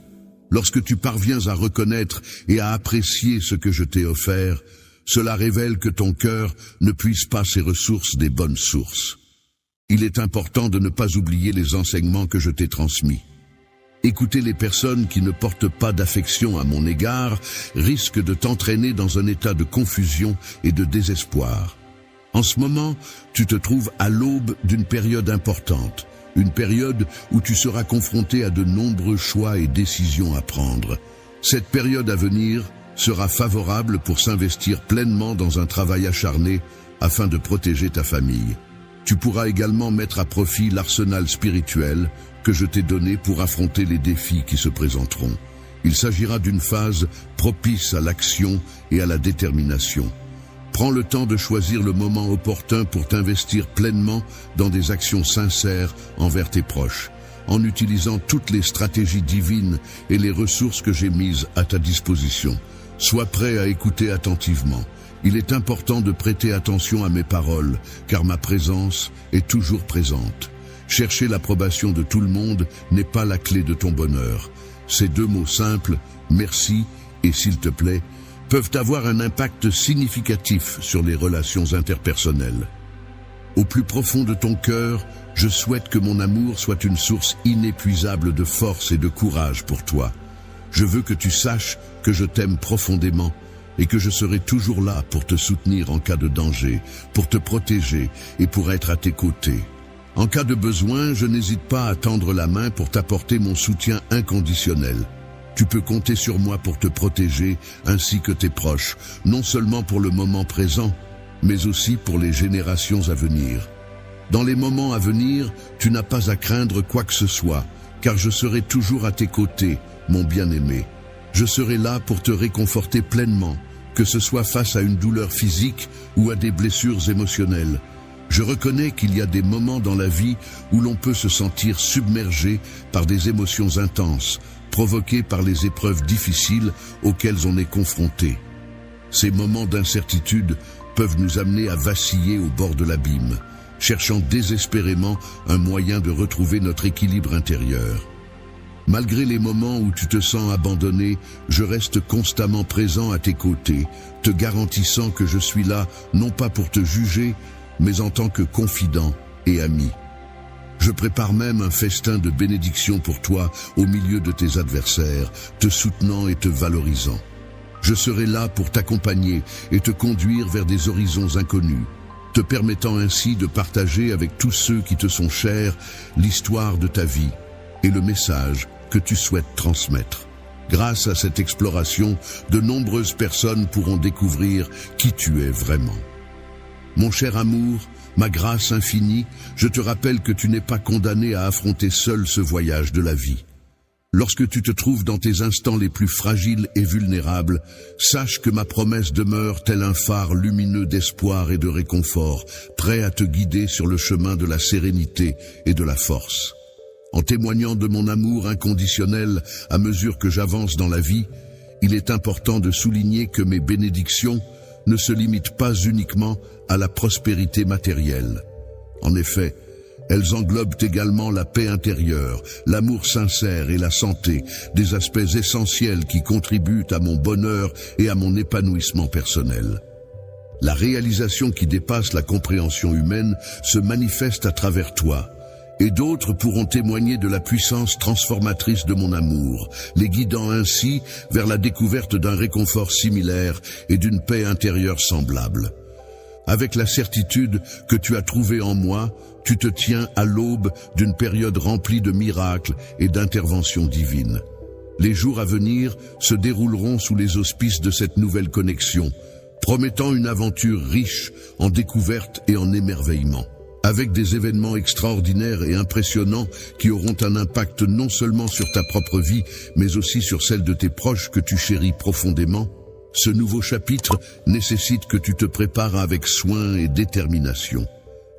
Lorsque tu parviens à reconnaître et à apprécier ce que je t'ai offert, cela révèle que ton cœur ne puise pas ses ressources des bonnes sources. Il est important de ne pas oublier les enseignements que je t'ai transmis. Écouter les personnes qui ne portent pas d'affection à mon égard risque de t'entraîner dans un état de confusion et de désespoir. En ce moment, tu te trouves à l'aube d'une période importante, une période où tu seras confronté à de nombreux choix et décisions à prendre. Cette période à venir sera favorable pour s'investir pleinement dans un travail acharné afin de protéger ta famille. Tu pourras également mettre à profit l'arsenal spirituel que je t'ai donné pour affronter les défis qui se présenteront. Il s'agira d'une phase propice à l'action et à la détermination. Prends le temps de choisir le moment opportun pour t'investir pleinement dans des actions sincères envers tes proches, en utilisant toutes les stratégies divines et les ressources que j'ai mises à ta disposition. Sois prêt à écouter attentivement. Il est important de prêter attention à mes paroles, car ma présence est toujours présente. Chercher l'approbation de tout le monde n'est pas la clé de ton bonheur. Ces deux mots simples, merci et s'il te plaît, peuvent avoir un impact significatif sur les relations interpersonnelles. Au plus profond de ton cœur, je souhaite que mon amour soit une source inépuisable de force et de courage pour toi. Je veux que tu saches que je t'aime profondément et que je serai toujours là pour te soutenir en cas de danger, pour te protéger et pour être à tes côtés. En cas de besoin, je n'hésite pas à tendre la main pour t'apporter mon soutien inconditionnel. Tu peux compter sur moi pour te protéger ainsi que tes proches, non seulement pour le moment présent, mais aussi pour les générations à venir. Dans les moments à venir, tu n'as pas à craindre quoi que ce soit, car je serai toujours à tes côtés, mon bien-aimé. Je serai là pour te réconforter pleinement, que ce soit face à une douleur physique ou à des blessures émotionnelles. Je reconnais qu'il y a des moments dans la vie où l'on peut se sentir submergé par des émotions intenses, provoquées par les épreuves difficiles auxquelles on est confronté. Ces moments d'incertitude peuvent nous amener à vaciller au bord de l'abîme, cherchant désespérément un moyen de retrouver notre équilibre intérieur. Malgré les moments où tu te sens abandonné, je reste constamment présent à tes côtés, te garantissant que je suis là non pas pour te juger, mais en tant que confident et ami. Je prépare même un festin de bénédictions pour toi au milieu de tes adversaires, te soutenant et te valorisant. Je serai là pour t'accompagner et te conduire vers des horizons inconnus, te permettant ainsi de partager avec tous ceux qui te sont chers l'histoire de ta vie et le message que tu souhaites transmettre. Grâce à cette exploration, de nombreuses personnes pourront découvrir qui tu es vraiment. Mon cher amour, ma grâce infinie, je te rappelle que tu n'es pas condamné à affronter seul ce voyage de la vie. Lorsque tu te trouves dans tes instants les plus fragiles et vulnérables, sache que ma promesse demeure tel un phare lumineux d'espoir et de réconfort, prêt à te guider sur le chemin de la sérénité et de la force. En témoignant de mon amour inconditionnel à mesure que j'avance dans la vie, il est important de souligner que mes bénédictions ne se limitent pas uniquement à la prospérité matérielle. En effet, elles englobent également la paix intérieure, l'amour sincère et la santé, des aspects essentiels qui contribuent à mon bonheur et à mon épanouissement personnel. La réalisation qui dépasse la compréhension humaine se manifeste à travers toi, et d'autres pourront témoigner de la puissance transformatrice de mon amour, les guidant ainsi vers la découverte d'un réconfort similaire et d'une paix intérieure semblable. Avec la certitude que tu as trouvée en moi, tu te tiens à l'aube d'une période remplie de miracles et d'interventions divines. Les jours à venir se dérouleront sous les auspices de cette nouvelle connexion, promettant une aventure riche en découvertes et en émerveillements, avec des événements extraordinaires et impressionnants qui auront un impact non seulement sur ta propre vie, mais aussi sur celle de tes proches que tu chéris profondément. Ce nouveau chapitre nécessite que tu te prépares avec soin et détermination.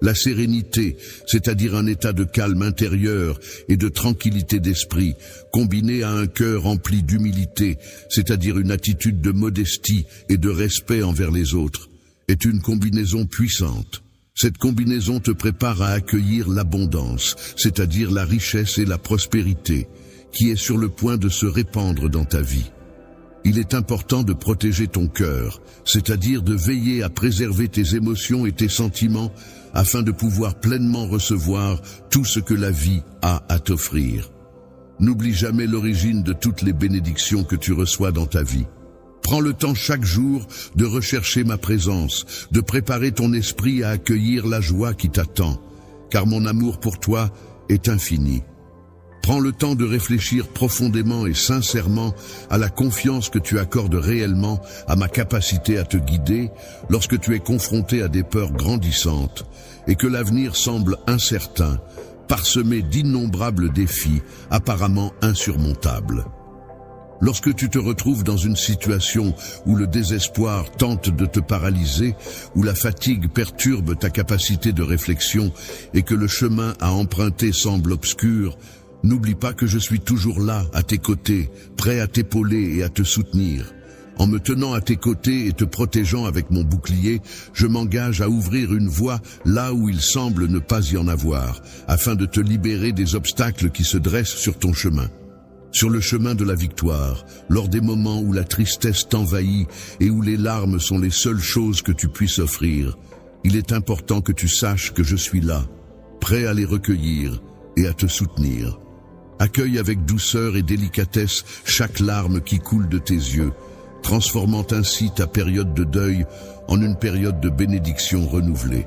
La sérénité, c'est-à-dire un état de calme intérieur et de tranquillité d'esprit, combiné à un cœur rempli d'humilité, c'est-à-dire une attitude de modestie et de respect envers les autres, est une combinaison puissante. Cette combinaison te prépare à accueillir l'abondance, c'est-à-dire la richesse et la prospérité, qui est sur le point de se répandre dans ta vie. Il est important de protéger ton cœur, c'est-à-dire de veiller à préserver tes émotions et tes sentiments afin de pouvoir pleinement recevoir tout ce que la vie a à t'offrir. N'oublie jamais l'origine de toutes les bénédictions que tu reçois dans ta vie. Prends le temps chaque jour de rechercher ma présence, de préparer ton esprit à accueillir la joie qui t'attend, car mon amour pour toi est infini. Prends le temps de réfléchir profondément et sincèrement à la confiance que tu accordes réellement à ma capacité à te guider lorsque tu es confronté à des peurs grandissantes et que l'avenir semble incertain, parsemé d'innombrables défis apparemment insurmontables. Lorsque tu te retrouves dans une situation où le désespoir tente de te paralyser, où la fatigue perturbe ta capacité de réflexion et que le chemin à emprunter semble obscur, n'oublie pas que je suis toujours là, à tes côtés, prêt à t'épauler et à te soutenir. En me tenant à tes côtés et te protégeant avec mon bouclier, je m'engage à ouvrir une voie là où il semble ne pas y en avoir, afin de te libérer des obstacles qui se dressent sur ton chemin. Sur le chemin de la victoire, lors des moments où la tristesse t'envahit et où les larmes sont les seules choses que tu puisses offrir, il est important que tu saches que je suis là, prêt à les recueillir et à te soutenir. Accueille avec douceur et délicatesse chaque larme qui coule de tes yeux, transformant ainsi ta période de deuil en une période de bénédiction renouvelée.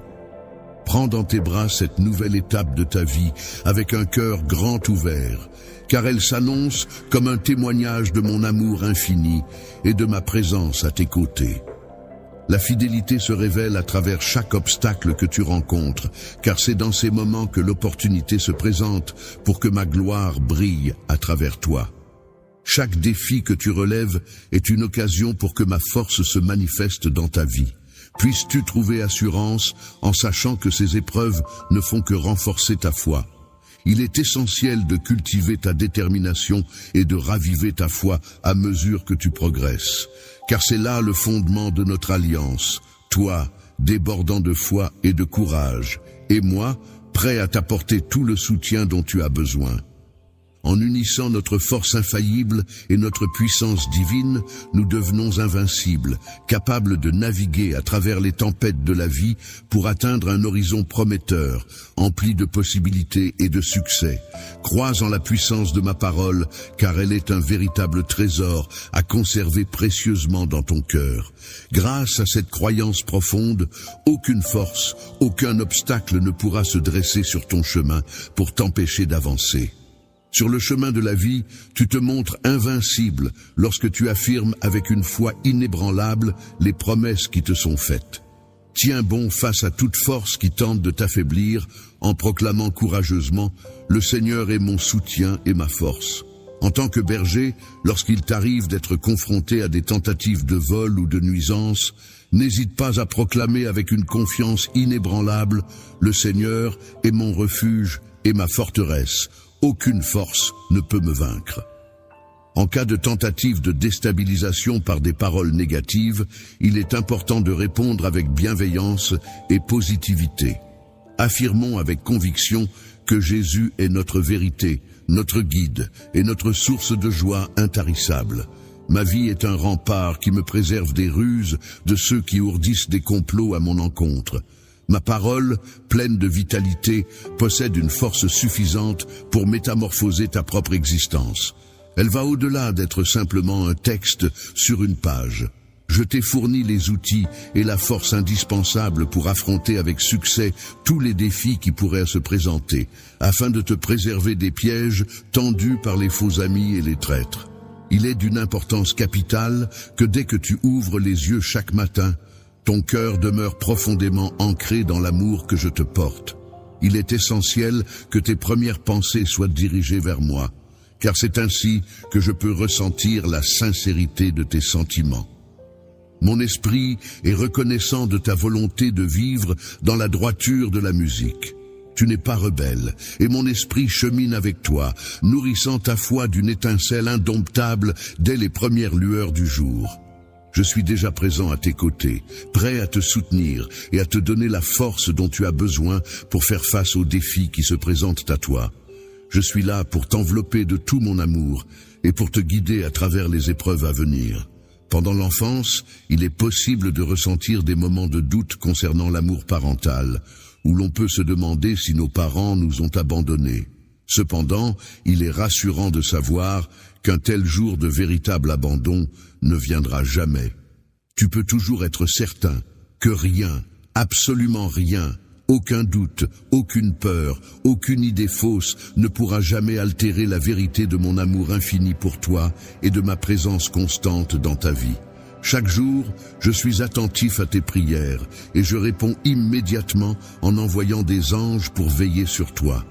Prends dans tes bras cette nouvelle étape de ta vie avec un cœur grand ouvert, car elle s'annonce comme un témoignage de mon amour infini et de ma présence à tes côtés. La fidélité se révèle à travers chaque obstacle que tu rencontres, car c'est dans ces moments que l'opportunité se présente pour que ma gloire brille à travers toi. Chaque défi que tu relèves est une occasion pour que ma force se manifeste dans ta vie. Puisses-tu trouver assurance en sachant que ces épreuves ne font que renforcer ta foi. Il est essentiel de cultiver ta détermination et de raviver ta foi à mesure que tu progresses. Car c'est là le fondement de notre alliance, toi, débordant de foi et de courage, et moi, prêt à t'apporter tout le soutien dont tu as besoin. En unissant notre force infaillible et notre puissance divine, nous devenons invincibles, capables de naviguer à travers les tempêtes de la vie pour atteindre un horizon prometteur, empli de possibilités et de succès. Crois en la puissance de ma parole, car elle est un véritable trésor à conserver précieusement dans ton cœur. Grâce à cette croyance profonde, aucune force, aucun obstacle ne pourra se dresser sur ton chemin pour t'empêcher d'avancer. Sur le chemin de la vie, tu te montres invincible lorsque tu affirmes avec une foi inébranlable les promesses qui te sont faites. Tiens bon face à toute force qui tente de t'affaiblir en proclamant courageusement « Le Seigneur est mon soutien et ma force ». En tant que berger, lorsqu'il t'arrive d'être confronté à des tentatives de vol ou de nuisance, n'hésite pas à proclamer avec une confiance inébranlable « Le Seigneur est mon refuge et ma forteresse ». Aucune force ne peut me vaincre. En cas de tentative de déstabilisation par des paroles négatives, il est important de répondre avec bienveillance et positivité. Affirmons avec conviction que Jésus est notre vérité, notre guide et notre source de joie intarissable. Ma vie est un rempart qui me préserve des ruses de ceux qui ourdissent des complots à mon encontre. Ma parole, pleine de vitalité, possède une force suffisante pour métamorphoser ta propre existence. Elle va au-delà d'être simplement un texte sur une page. Je t'ai fourni les outils et la force indispensables pour affronter avec succès tous les défis qui pourraient se présenter, afin de te préserver des pièges tendus par les faux amis et les traîtres. Il est d'une importance capitale que dès que tu ouvres les yeux chaque matin, ton cœur demeure profondément ancré dans l'amour que je te porte. Il est essentiel que tes premières pensées soient dirigées vers moi, car c'est ainsi que je peux ressentir la sincérité de tes sentiments. Mon esprit est reconnaissant de ta volonté de vivre dans la droiture de la musique. Tu n'es pas rebelle, et mon esprit chemine avec toi, nourrissant ta foi d'une étincelle indomptable dès les premières lueurs du jour. Je suis déjà présent à tes côtés, prêt à te soutenir et à te donner la force dont tu as besoin pour faire face aux défis qui se présentent à toi. Je suis là pour t'envelopper de tout mon amour et pour te guider à travers les épreuves à venir. Pendant l'enfance, il est possible de ressentir des moments de doute concernant l'amour parental, où l'on peut se demander si nos parents nous ont abandonnés. Cependant, il est rassurant de savoir qu'un tel jour de véritable abandon ne viendra jamais. Tu peux toujours être certain que rien, absolument rien, aucun doute, aucune peur, aucune idée fausse ne pourra jamais altérer la vérité de mon amour infini pour toi et de ma présence constante dans ta vie. Chaque jour, je suis attentif à tes prières et je réponds immédiatement en envoyant des anges pour veiller sur toi.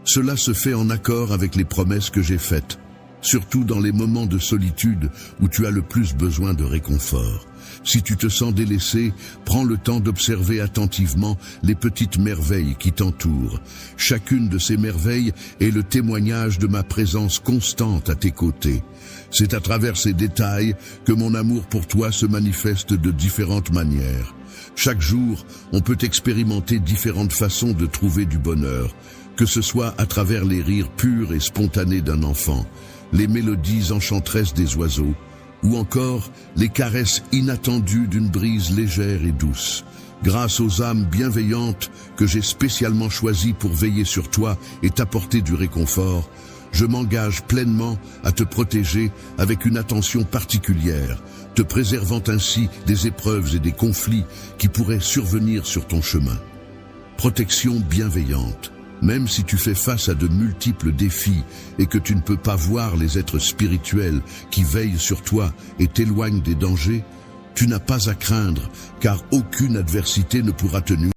Cela se fait en accord avec les promesses que j'ai faites, surtout dans les moments de solitude où tu as le plus besoin de réconfort. Si tu te sens délaissé, prends le temps d'observer attentivement les petites merveilles qui t'entourent. Chacune de ces merveilles est le témoignage de ma présence constante à tes côtés. C'est à travers ces détails que mon amour pour toi se manifeste de différentes manières. Chaque jour, on peut expérimenter différentes façons de trouver du bonheur, que ce soit à travers les rires purs et spontanés d'un enfant, les mélodies enchanteresses des oiseaux, ou encore les caresses inattendues d'une brise légère et douce. Grâce aux âmes bienveillantes que j'ai spécialement choisies pour veiller sur toi et t'apporter du réconfort, je m'engage pleinement à te protéger avec une attention particulière, te préservant ainsi des épreuves et des conflits qui pourraient survenir sur ton chemin. Protection bienveillante. Même si tu fais face à de multiples défis et que tu ne peux pas voir les êtres spirituels qui veillent sur toi et t'éloignent des dangers, tu n'as pas à craindre, car aucune adversité ne pourra te nuire.